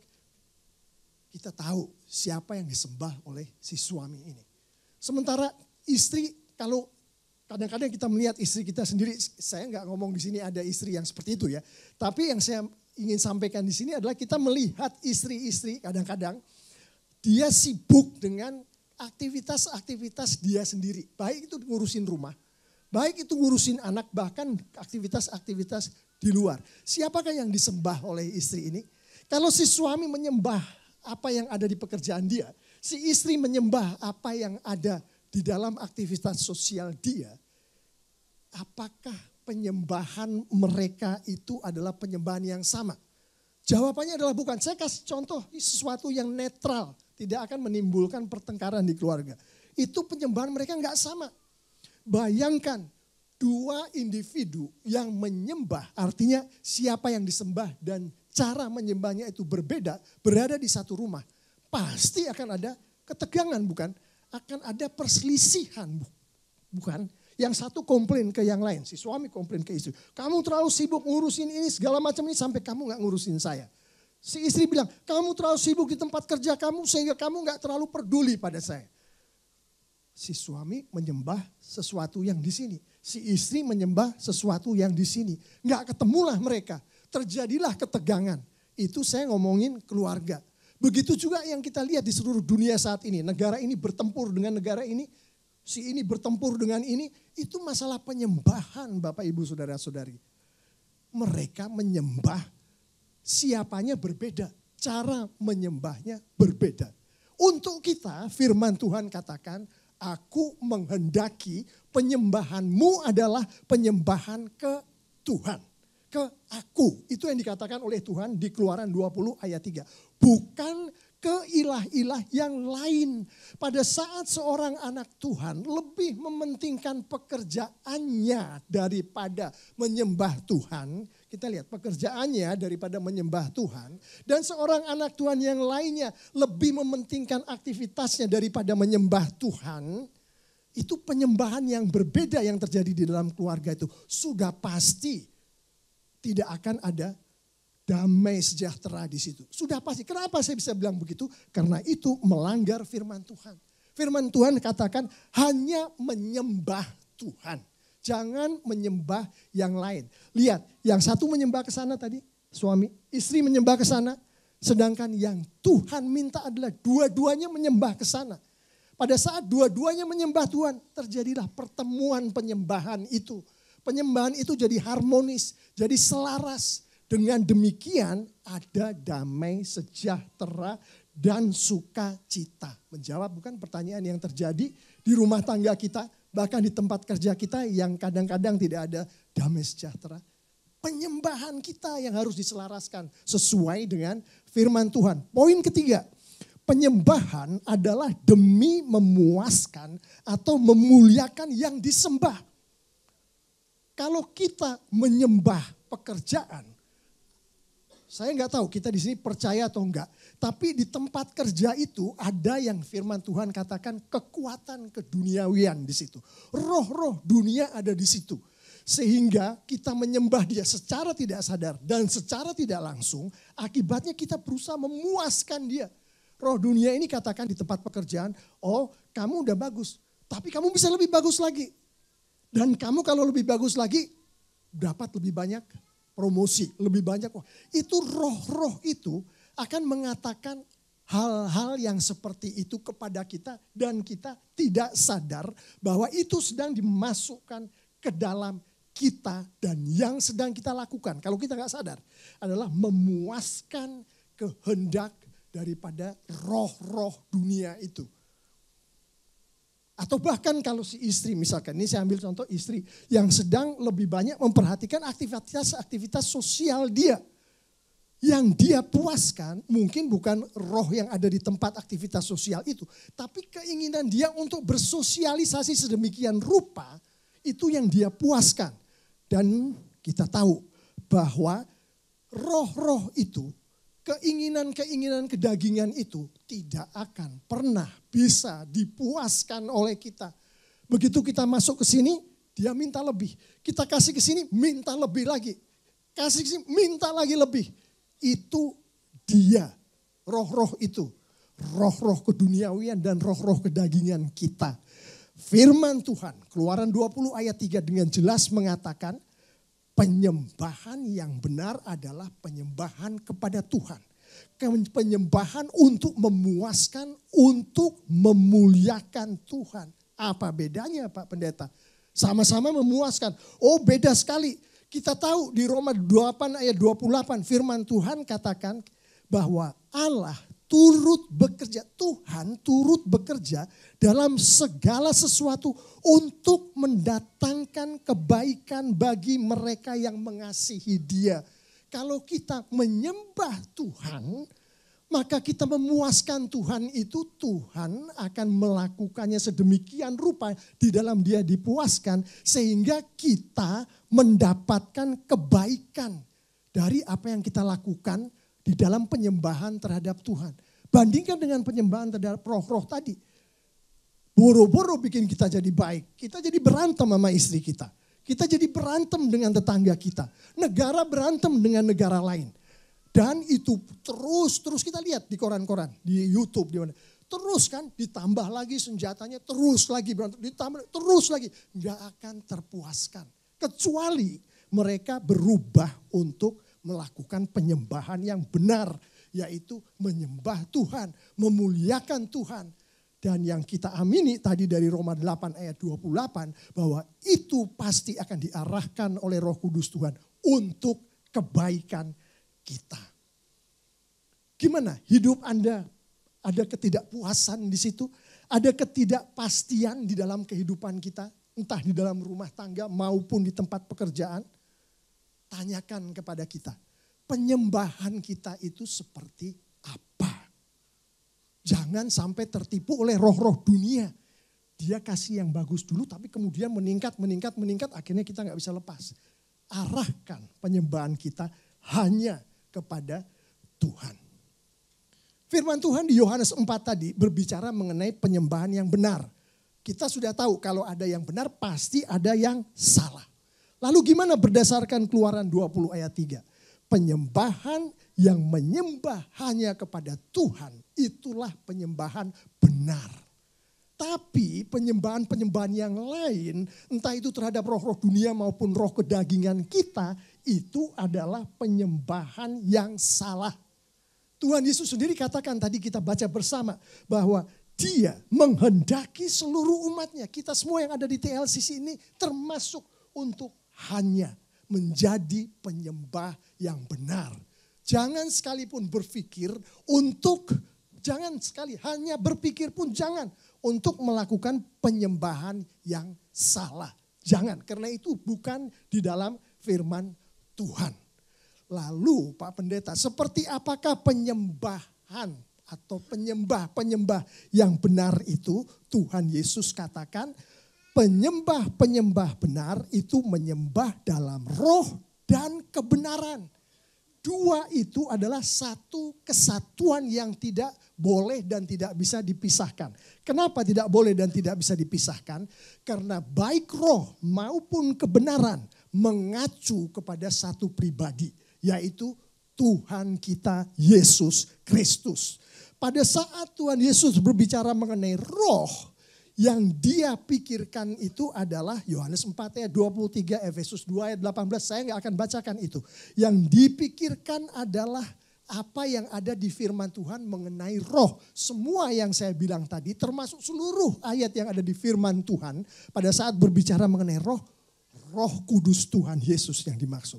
kita tahu siapa yang disembah oleh si suami ini. Sementara istri, kalau kadang-kadang kita melihat istri kita sendiri, saya nggak ngomong di sini ada istri yang seperti itu ya. Tapi yang saya ingin sampaikan di sini adalah kita melihat istri-istri kadang-kadang dia sibuk dengan aktivitas-aktivitas dia sendiri. Baik itu ngurusin rumah, baik itu ngurusin anak, bahkan aktivitas-aktivitas di luar. Siapakah yang disembah oleh istri ini? Kalau si suami menyembah apa yang ada di pekerjaan dia, si istri menyembah apa yang ada di dalam aktivitas sosial dia, apakah penyembahan mereka itu adalah penyembahan yang sama? Jawabannya adalah bukan. Saya kasih contoh sesuatu yang netral, tidak akan menimbulkan pertengkaran di keluarga. Itu penyembahan mereka nggak sama. Bayangkan dua individu yang menyembah, artinya siapa yang disembah dan cara menyembahnya itu berbeda, berada di satu rumah. Pasti akan ada ketegangan, bukan? Akan ada perselisihan, bukan? Yang satu komplain ke yang lain, si suami komplain ke istri. Kamu terlalu sibuk ngurusin ini segala macam ini sampai kamu gak ngurusin saya. Si istri bilang, kamu terlalu sibuk di tempat kerja kamu sehingga kamu gak terlalu peduli pada saya. Si suami menyembah sesuatu yang di sini. Si istri menyembah sesuatu yang di sini. Gak ketemulah mereka. Terjadilah ketegangan. Itu saya ngomongin keluarga. Begitu juga yang kita lihat di seluruh dunia saat ini. Negara ini bertempur dengan negara ini. Si ini bertempur dengan ini. Itu masalah penyembahan Bapak Ibu Saudara-saudari. Mereka menyembah, siapanya berbeda. Cara menyembahnya berbeda. Untuk kita firman Tuhan katakan, aku menghendaki Penyembahanmu adalah penyembahan ke Tuhan. Ke aku. Itu yang dikatakan oleh Tuhan di Keluaran 20 ayat 3. Bukan ke ilah-ilah yang lain. Pada saat seorang anak Tuhan lebih mementingkan pekerjaannya daripada menyembah Tuhan. Kita lihat pekerjaannya daripada menyembah Tuhan. Dan seorang anak Tuhan yang lainnya lebih mementingkan aktivitasnya daripada menyembah Tuhan. Itu penyembahan yang berbeda yang terjadi di dalam keluarga itu. Sudah pasti tidak akan ada damai sejahtera di situ. Sudah pasti. Kenapa saya bisa bilang begitu? Karena itu melanggar firman Tuhan. Firman Tuhan katakan hanya menyembah Tuhan. Jangan menyembah yang lain. Lihat, yang satu menyembah ke sana tadi, suami, istri menyembah ke sana. Sedangkan yang Tuhan minta adalah dua-duanya menyembah ke sana. Pada saat dua-duanya menyembah Tuhan, terjadilah pertemuan penyembahan itu. Penyembahan itu jadi harmonis, jadi selaras. Dengan demikian ada damai, sejahtera, dan sukacita. Menjawab bukan pertanyaan yang terjadi di rumah tangga kita, bahkan di tempat kerja kita yang kadang-kadang tidak ada damai sejahtera. Penyembahan kita yang harus diselaraskan sesuai dengan firman Tuhan. Poin ketiga, penyembahan adalah demi memuaskan atau memuliakan yang disembah. Kalau kita menyembah pekerjaan, saya nggak tahu kita di sini percaya atau enggak. Tapi di tempat kerja itu ada yang firman Tuhan katakan kekuatan keduniawian di situ. Roh-roh dunia ada di situ. Sehingga kita menyembah dia secara tidak sadar dan secara tidak langsung. Akibatnya kita berusaha memuaskan dia. Roh dunia ini katakan di tempat pekerjaan, oh kamu udah bagus. Tapi kamu bisa lebih bagus lagi. Dan kamu kalau lebih bagus lagi dapat lebih banyak promosi, lebih banyak. Itu roh-roh itu akan mengatakan hal-hal yang seperti itu kepada kita dan kita tidak sadar bahwa itu sedang dimasukkan ke dalam kita dan yang sedang kita lakukan. Kalau kita nggak sadar adalah memuaskan kehendak daripada roh-roh dunia itu. Atau bahkan kalau si istri misalkan, ini saya ambil contoh istri yang sedang lebih banyak memperhatikan aktivitas sosial dia. Yang dia puaskan mungkin bukan roh yang ada di tempat aktivitas sosial itu. Tapi keinginan dia untuk bersosialisasi sedemikian rupa itu yang dia puaskan. Dan kita tahu bahwa roh-roh itu, keinginan-keinginan kedagingan itu tidak akan pernah bisa dipuaskan oleh kita. Begitu kita masuk ke sini, dia minta lebih. Kita kasih ke sini, minta lebih lagi. Kasih ke sini, minta lagi lebih. Itu dia, roh-roh itu. Roh-roh keduniawian dan roh-roh kedagingan kita. Firman Tuhan, Keluaran 20 ayat 3 dengan jelas mengatakan, penyembahan yang benar adalah penyembahan kepada Tuhan. Penyembahan untuk memuaskan, untuk memuliakan Tuhan. Apa bedanya Pak Pendeta? Sama-sama memuaskan. Oh beda sekali. Kita tahu di Roma 8 ayat 28 firman Tuhan katakan bahwa Allah turut bekerja, Tuhan turut bekerja dalam segala sesuatu untuk mendatangkan kebaikan bagi mereka yang mengasihi Dia. Kalau kita menyembah Tuhan, maka kita memuaskan Tuhan itu, Tuhan akan melakukannya sedemikian rupa di dalam Dia dipuaskan sehingga kita mendapatkan kebaikan dari apa yang kita lakukan di dalam penyembahan terhadap Tuhan. Bandingkan dengan penyembahan terhadap roh-roh tadi. Boro-boro bikin kita jadi baik. Kita jadi berantem sama istri kita. Kita jadi berantem dengan tetangga kita. Negara berantem dengan negara lain. Dan itu terus kita lihat di koran-koran, di YouTube. Terus kan ditambah lagi senjatanya, terus lagi berantem, ditambah terus lagi. Nggak akan terpuaskan. Kecuali mereka berubah untuk melakukan penyembahan yang benar, yaitu menyembah Tuhan, memuliakan Tuhan. Dan yang kita amini tadi dari Roma 8 ayat 28 bahwa itu pasti akan diarahkan oleh Roh Kudus Tuhan untuk kebaikan kita. Gimana hidup Anda? Ada ketidakpuasan di situ? Ada ketidakpastian di dalam kehidupan kita? entah di dalam rumah tangga maupun di tempat pekerjaan, tanyakan kepada kita, penyembahan kita itu seperti apa? Jangan sampai tertipu oleh roh-roh dunia. Dia kasih yang bagus dulu tapi kemudian meningkat, akhirnya kita nggak bisa lepas. Arahkan penyembahan kita hanya kepada Tuhan. Firman Tuhan di Yohanes 4 tadi berbicara mengenai penyembahan yang benar. Kita sudah tahu kalau ada yang benar pasti ada yang salah. Lalu gimana berdasarkan Keluaran 20 ayat 3? Penyembahan yang menyembah hanya kepada Tuhan itulah penyembahan benar. Tapi penyembahan-penyembahan yang lain, entah itu terhadap roh-roh dunia maupun roh kedagingan kita, itu adalah penyembahan yang salah. Tuhan Yesus sendiri katakan tadi kita baca bersama bahwa Dia menghendaki seluruh umatnya, kita semua yang ada di TLCC ini termasuk untuk hanya menjadi penyembah yang benar. Jangan sekalipun berpikir hanya berpikir pun jangan untuk melakukan penyembahan yang salah. Jangan, karena itu bukan di dalam firman Tuhan. Lalu Pak Pendeta, seperti apakah penyembahan atau penyembah yang benar itu? Tuhan Yesus katakan penyembah benar itu menyembah dalam roh dan kebenaran. Dua itu adalah satu kesatuan yang tidak boleh dan tidak bisa dipisahkan. Kenapa tidak boleh dan tidak bisa dipisahkan? Karena baik roh maupun kebenaran mengacu kepada satu pribadi, yaitu Tuhan kita Yesus Kristus. Pada saat Tuhan Yesus berbicara mengenai roh, yang Dia pikirkan itu adalah Yohanes 4 ayat 23, Efesus 2 ayat 18. Saya nggak akan bacakan itu. Yang dipikirkan adalah apa yang ada di firman Tuhan mengenai roh. Semua yang saya bilang tadi termasuk seluruh ayat yang ada di firman Tuhan pada saat berbicara mengenai roh, Roh Kudus Tuhan Yesus yang dimaksud.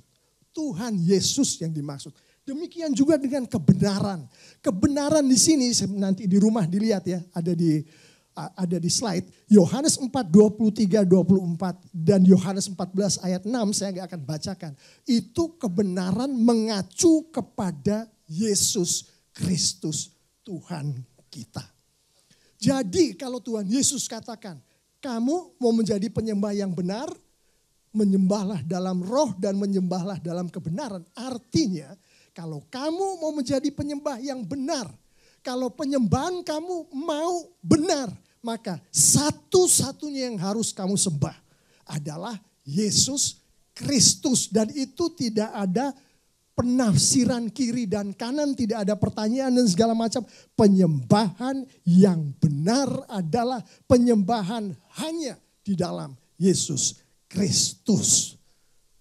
Tuhan Yesus yang dimaksud. Demikian juga dengan kebenaran. Kebenaran di sini nanti di rumah dilihat ya, ada di slide. Yohanes 4, 23, 24 dan Yohanes 14 ayat 6 saya nggak akan bacakan. Itu kebenaran mengacu kepada Yesus Kristus Tuhan kita. Jadi kalau Tuhan Yesus katakan, kamu mau menjadi penyembah yang benar, menyembahlah dalam roh dan menyembahlah dalam kebenaran. Artinya kalau kamu mau menjadi penyembah yang benar, kalau penyembahan kamu mau benar, maka satu-satunya yang harus kamu sembah adalah Yesus Kristus. Dan itu tidak ada penafsiran kiri dan kanan, tidak ada pertanyaan dan segala macam. Penyembahan yang benar adalah penyembahan hanya di dalam Yesus Kristus.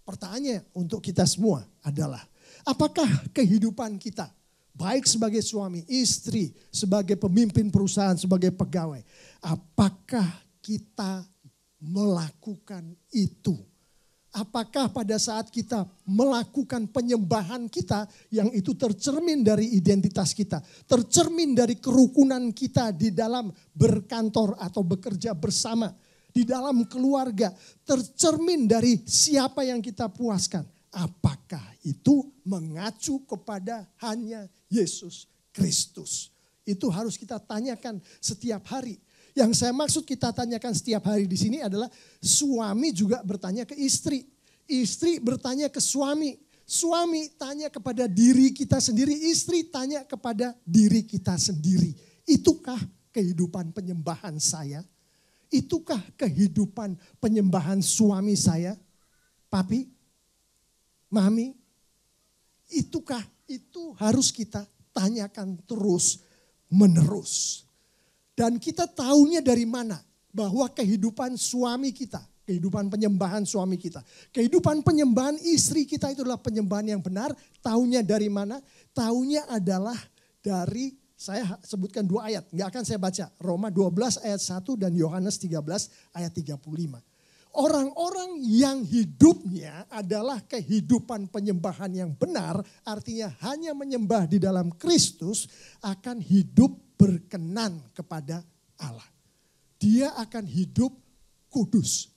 Pertanyaannya untuk kita semua adalah, apakah kehidupan kita, baik sebagai suami, istri, sebagai pemimpin perusahaan, sebagai pegawai, apakah kita melakukan itu? Apakah pada saat kita melakukan penyembahan kita yang itu tercermin dari identitas kita, tercermin dari kerukunan kita di dalam berkantor atau bekerja bersama, di dalam keluarga, tercermin dari siapa yang kita puaskan? Apakah itu mengacu kepada hanya Yesus Kristus? Itu harus kita tanyakan setiap hari. Yang saya maksud kita tanyakan setiap hari di sini adalah suami juga bertanya ke istri. Istri bertanya ke suami. Suami tanya kepada diri kita sendiri. Istri tanya kepada diri kita sendiri. Itukah kehidupan penyembahan saya? Itukah kehidupan penyembahan suami saya? Papi? Mami? Itukah? Itu harus kita tanyakan terus menerus. Dan kita tahunya dari mana? Bahwa kehidupan suami kita, kehidupan penyembahan suami kita, kehidupan penyembahan istri kita itu adalah penyembahan yang benar. Tahunya dari mana? Tahunya adalah dari, saya sebutkan 2 ayat, nggak akan saya baca. Roma 12 ayat 1 dan Yohanes 13 ayat 35. Orang-orang yang hidupnya adalah kehidupan penyembahan yang benar, artinya hanya menyembah di dalam Kristus, akan hidup berkenan kepada Allah. Dia akan hidup kudus.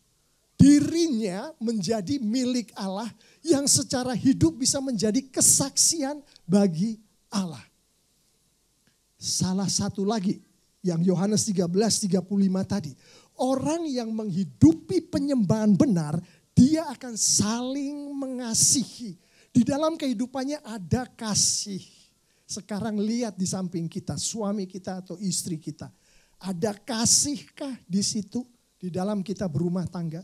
dirinya menjadi milik Allah yang secara hidup bisa menjadi kesaksian bagi Allah. Salah satu lagi yang Yohanes 13:35 tadi. Orang yang menghidupi penyembahan benar, dia akan saling mengasihi. Di dalam kehidupannya ada kasih. Sekarang lihat di samping kita, suami kita atau istri kita. Ada kasihkah di situ, di dalam kita berumah tangga?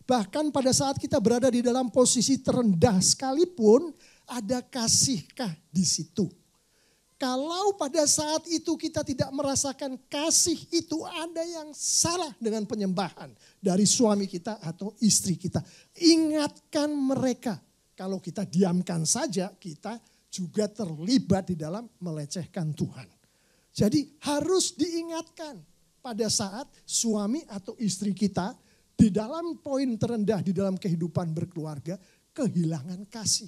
Bahkan pada saat kita berada di dalam posisi terendah sekalipun, ada kasihkah di situ? Kalau pada saat itu kita tidak merasakan kasih itu, ada yang salah dengan penyembahan dari suami kita atau istri kita. Ingatkan mereka. Kalau kita diamkan saja, kita juga terlibat di dalam melecehkan Tuhan. Jadi harus diingatkan pada saat suami atau istri kita di dalam poin terendah di dalam kehidupan berkeluarga, kehilangan kasih.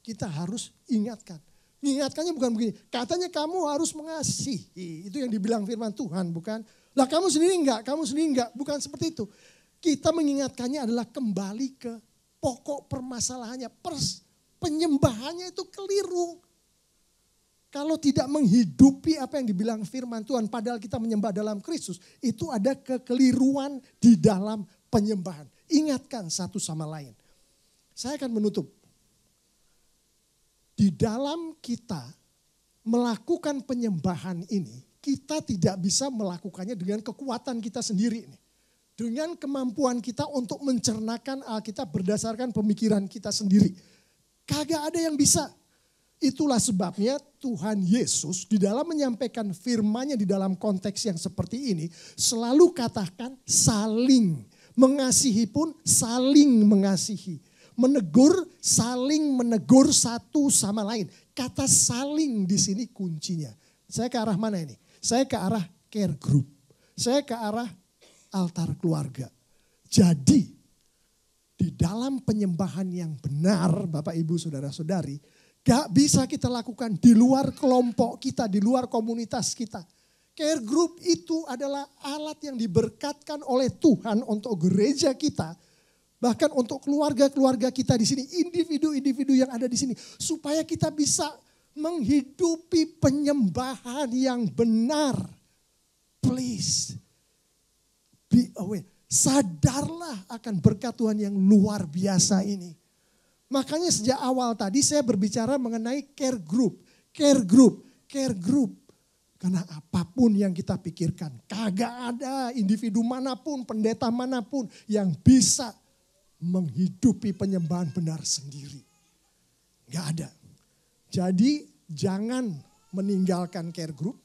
Kita harus ingatkan. Mengingatkannya bukan begini, katanya kamu harus mengasihi. Itu yang dibilang firman Tuhan, bukan? Lah kamu sendiri enggak, bukan seperti itu. Kita mengingatkannya adalah kembali ke pokok permasalahannya. Penyembahannya itu keliru. Kalau tidak menghidupi apa yang dibilang firman Tuhan, padahal kita menyembah dalam Kristus, itu ada kekeliruan di dalam penyembahan. Ingatkan satu sama lain. Saya akan menutup. Di dalam kita melakukan penyembahan ini, kita tidak bisa melakukannya dengan kekuatan kita sendiri. Dengan kemampuan kita untuk mencernakan Alkitab berdasarkan pemikiran kita sendiri. Kagak ada yang bisa. Itulah sebabnya Tuhan Yesus di dalam menyampaikan firman-Nya di dalam konteks yang seperti ini selalu katakan saling. Mengasihi pun saling mengasihi. Menegur, saling menegur satu sama lain. Kata saling di sini kuncinya. Saya ke arah mana ini? Saya ke arah care group. Saya ke arah altar keluarga. Jadi di dalam penyembahan yang benar Bapak Ibu Saudara-saudari, gak bisa kita lakukan di luar kelompok kita, di luar komunitas kita. Care group itu adalah alat yang diberkatkan oleh Tuhan untuk gereja kita. Bahkan untuk keluarga-keluarga kita di sini, individu-individu yang ada di sini. Supaya kita bisa menghidupi penyembahan yang benar. Please, be aware. Sadarlah akan berkat Tuhan yang luar biasa ini. Makanya sejak awal tadi saya berbicara mengenai care group. Care group, care group. Karena apapun yang kita pikirkan, kagak ada individu manapun, pendeta manapun yang bisa menghidupi penyembahan benar sendiri. Gak ada. Jadi jangan meninggalkan care group,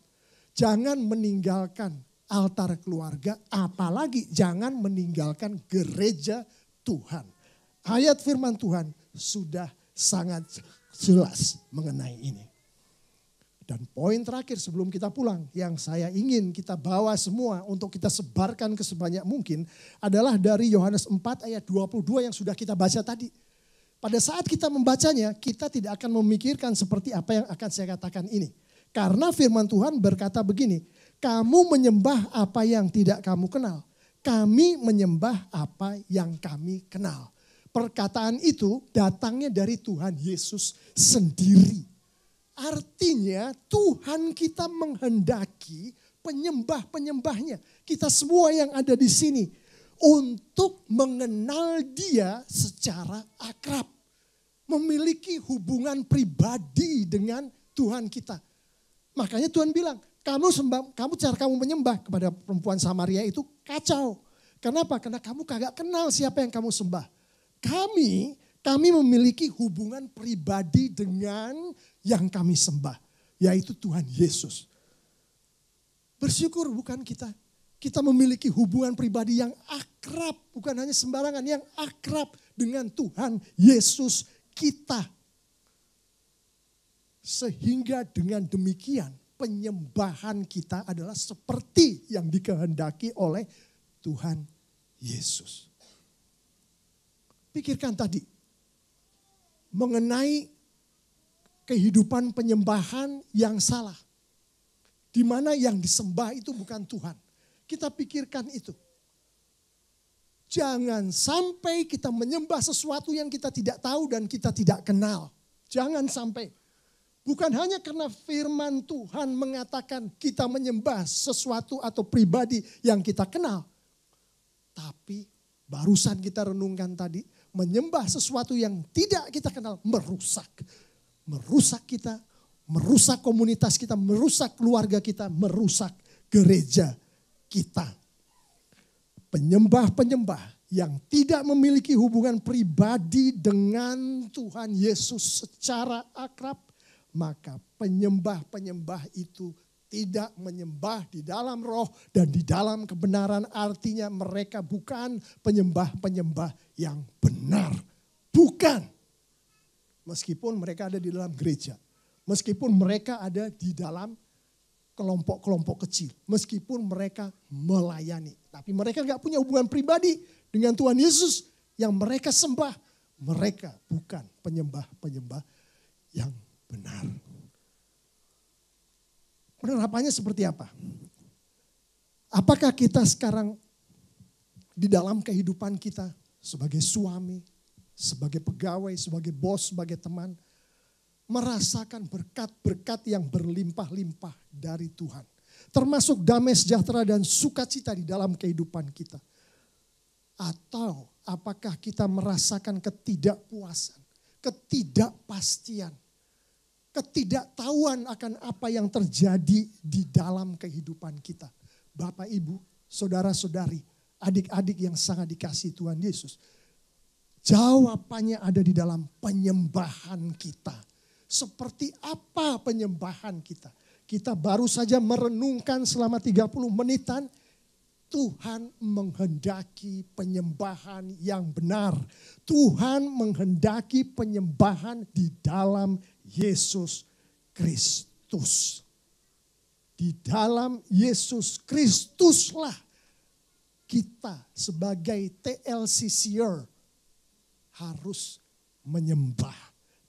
jangan meninggalkan altar keluarga, apalagi jangan meninggalkan gereja Tuhan. Ayat firman Tuhan sudah sangat jelas mengenai ini. Dan poin terakhir sebelum kita pulang yang saya ingin kita bawa semua untuk kita sebarkan ke sebanyak mungkin adalah dari Yohanes 4 ayat 22 yang sudah kita baca tadi. Pada saat kita membacanya, kita tidak akan memikirkan seperti apa yang akan saya katakan ini. Karena firman Tuhan berkata begini, kamu menyembah apa yang tidak kamu kenal. Kami menyembah apa yang kami kenal. Perkataan itu datangnya dari Tuhan Yesus sendiri. Artinya Tuhan kita menghendaki penyembah-penyembahnya. Kita semua yang ada di sini untuk mengenal Dia secara akrab. Memiliki hubungan pribadi dengan Tuhan kita. Makanya Tuhan bilang, cara kamu menyembah kepada perempuan Samaria itu kacau. Kenapa? Karena kamu kagak kenal siapa yang kamu sembah. Kami memiliki hubungan pribadi dengan yang kami sembah, yaitu Tuhan Yesus. Bersyukur bukan kita? Kita memiliki hubungan pribadi yang akrab, bukan hanya sembarangan, yang akrab dengan Tuhan Yesus kita. Sehingga dengan demikian penyembahan kita adalah seperti yang dikehendaki oleh Tuhan Yesus. Pikirkan tadi mengenai kehidupan penyembahan yang salah. Di mana yang disembah itu bukan Tuhan. Kita pikirkan itu. Jangan sampai kita menyembah sesuatu yang kita tidak tahu dan kita tidak kenal. Jangan sampai. Bukan hanya karena firman Tuhan mengatakan kita menyembah sesuatu atau pribadi yang kita kenal. Tapi barusan kita renungkan tadi, menyembah sesuatu yang tidak kita kenal merusak. Merusak kita, merusak komunitas kita, merusak keluarga kita, merusak gereja kita. Penyembah-penyembah yang tidak memiliki hubungan pribadi dengan Tuhan Yesus secara akrab, maka penyembah-penyembah itu tidak menyembah di dalam roh dan di dalam kebenaran. Artinya mereka bukan penyembah-penyembah yang benar. Bukan. Meskipun mereka ada di dalam gereja. Meskipun mereka ada di dalam kelompok-kelompok kecil. Meskipun mereka melayani. Tapi mereka gak punya hubungan pribadi dengan Tuhan Yesus yang mereka sembah. Mereka bukan penyembah-penyembah yang benar. Penerapannya seperti apa? Apakah kita sekarang di dalam kehidupan kita sebagai suami, sebagai pegawai, sebagai bos, sebagai teman, merasakan berkat-berkat yang berlimpah-limpah dari Tuhan. Termasuk damai sejahtera dan sukacita di dalam kehidupan kita. Atau apakah kita merasakan ketidakpuasan, ketidakpastian, ketidaktahuan akan apa yang terjadi di dalam kehidupan kita. Bapak, Ibu, saudara-saudari, adik-adik yang sangat dikasihi Tuhan Yesus. Jawabannya ada di dalam penyembahan kita. Seperti apa penyembahan kita? Kita baru saja merenungkan selama 30 menitan. Tuhan menghendaki penyembahan yang benar. Tuhan menghendaki penyembahan di dalam Yesus Kristus. Di dalam Yesus Kristuslah kita sebagai TLCCR harus menyembah.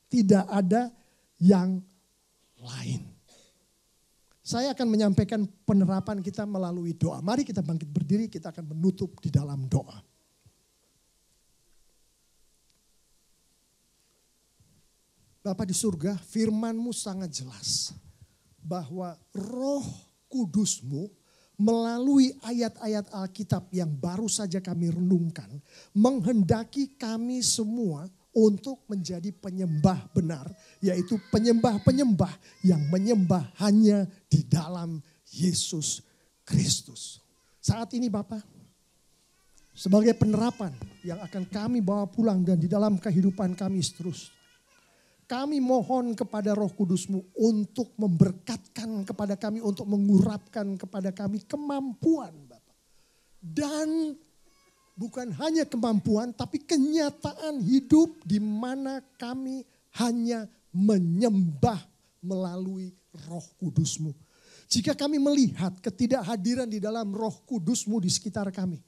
Tidak ada yang lain. Saya akan menyampaikan penerapan kita melalui doa. Mari kita bangkit berdiri, kita akan menutup di dalam doa. Bapa di surga, firman-Mu sangat jelas bahwa Roh Kudus-Mu melalui ayat-ayat Alkitab yang baru saja kami renungkan, menghendaki kami semua untuk menjadi penyembah benar, yaitu penyembah-penyembah yang menyembah hanya di dalam Yesus Kristus. Saat ini Bapak, sebagai penerapan yang akan kami bawa pulang dan di dalam kehidupan kami seterusnya, kami mohon kepada Roh Kudus-Mu untuk memberkatkan kepada kami, untuk mengurapkan kepada kami kemampuan Bapak. Dan bukan hanya kemampuan, tapi kenyataan hidup di mana kami hanya menyembah melalui Roh Kudus-Mu. Jika kami melihat ketidakhadiran di dalam Roh Kudus-Mu di sekitar kami,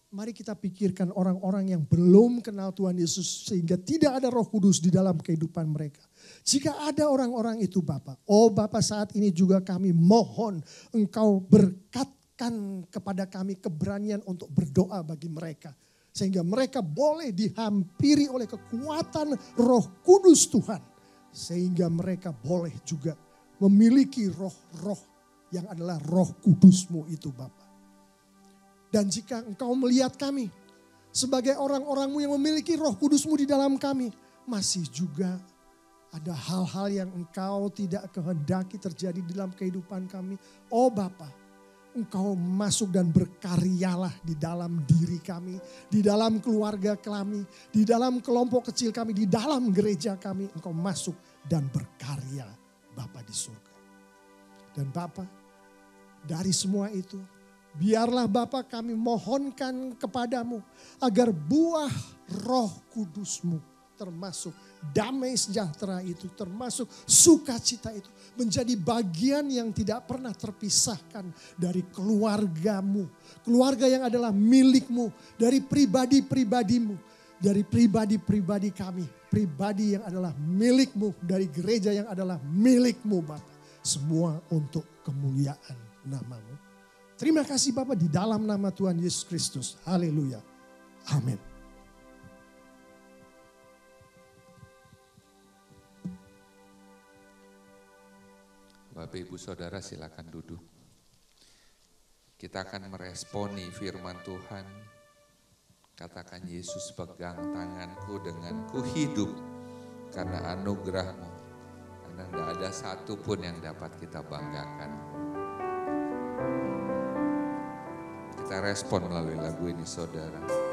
mari kita pikirkan orang-orang yang belum kenal Tuhan Yesus sehingga tidak ada Roh Kudus di dalam kehidupan mereka. Jika ada orang-orang itu Bapak, oh Bapak saat ini juga kami mohon Engkau berkatkan kepada kami keberanian untuk berdoa bagi mereka. Sehingga mereka boleh dihampiri oleh kekuatan Roh Kudus Tuhan. Sehingga mereka boleh juga memiliki roh-roh yang adalah Roh Kudus-Mu itu Bapak. Dan jika Engkau melihat kami sebagai orang-orang-Mu yang memiliki Roh Kudus-Mu di dalam kami, masih juga ada hal-hal yang Engkau tidak kehendaki terjadi di dalam kehidupan kami. Oh Bapa, Engkau masuk dan berkaryalah di dalam diri kami, di dalam keluarga kami, di dalam kelompok kecil kami, di dalam gereja kami. Engkau masuk dan berkarya Bapa di surga. Dan Bapa, dari semua itu, biarlah Bapa kami mohonkan kepadamu agar buah Roh Kudus-Mu termasuk damai sejahtera itu, termasuk sukacita itu menjadi bagian yang tidak pernah terpisahkan dari keluargamu. Keluarga yang adalah milikmu, dari pribadi-pribadimu, dari pribadi-pribadi kami. Pribadi yang adalah milikmu, dari gereja yang adalah milikmu Bapa. Semua untuk kemuliaan namamu. Terima kasih Bapa di dalam nama Tuhan Yesus Kristus. Haleluya. Amin. Bapak Ibu Saudara silakan duduk. Kita akan meresponi firman Tuhan. Katakan, Yesus pegang tanganku dengan ku hidup karena anugerah-Mu. Karena tidak ada satu pun yang dapat kita banggakan. Kita respon melalui lagu ini saudara.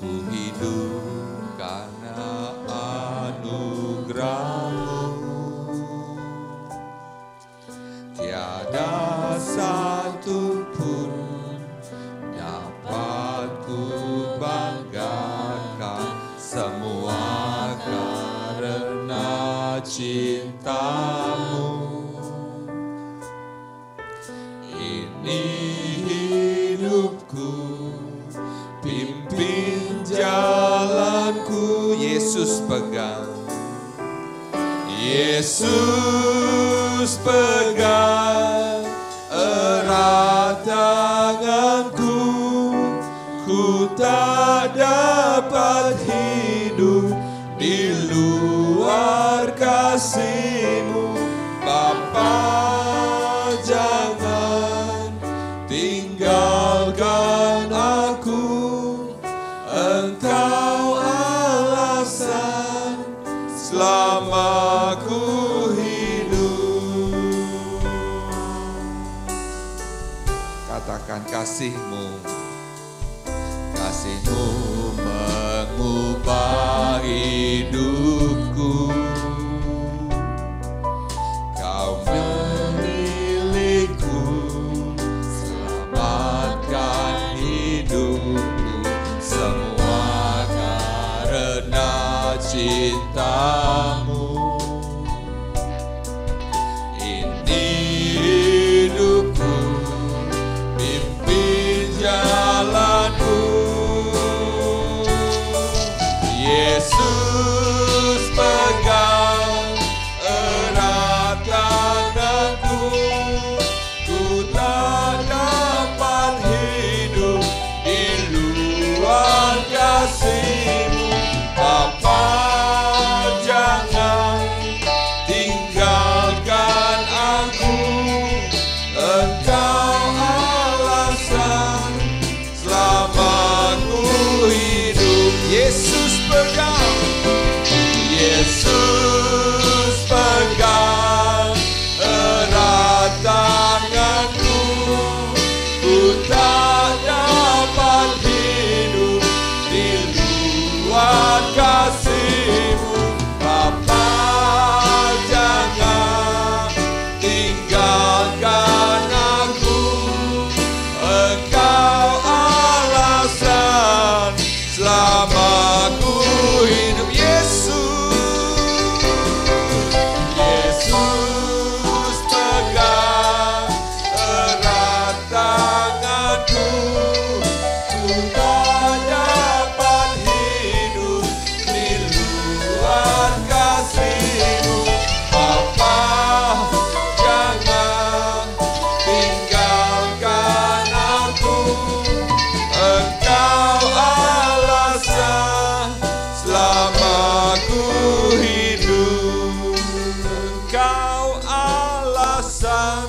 Ku hidup karena anugerah-Mu, tiada satu pun dapat ku banggakan, semua karena cinta-Mu. Ini hidupku, pimpin jalanku. Yesus pegang, Yesus pegang erat tanganku. Ku tak dapat hidup di luar kasih-Mu. Bapa, jangan tinggalkan aku. Engkau alasan selama ku hidup. Katakan, kasih-Mu, kasih-Mu mengubah hidupku. Kau memilihku, selamatkan hidupku. Semua karena cinta-Mu. Ini hidupku, pimpin jalanku. Yesus pegang erat tanganku. Ku tak dapat hidup di luar kasih-Mu. Bapa, jangan tinggalkan aku. Engkau alasan selama ku hidup. Yesus pegang, Yesus pegang erat tanganku. Ku tak dapat hidup di luar kasih-Mu. Bapa, jangan tinggalkan aku. Engkau alasan selama ku hidup. Yesus, Yesus pegang erat tanganku. Ku tak dapat hidup di luar kasih-Mu. Bapa, jangan tinggalkan aku. Engkau alasan selama ku hidup. Engkau alasan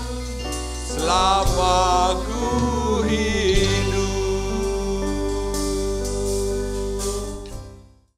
selama ku hidup.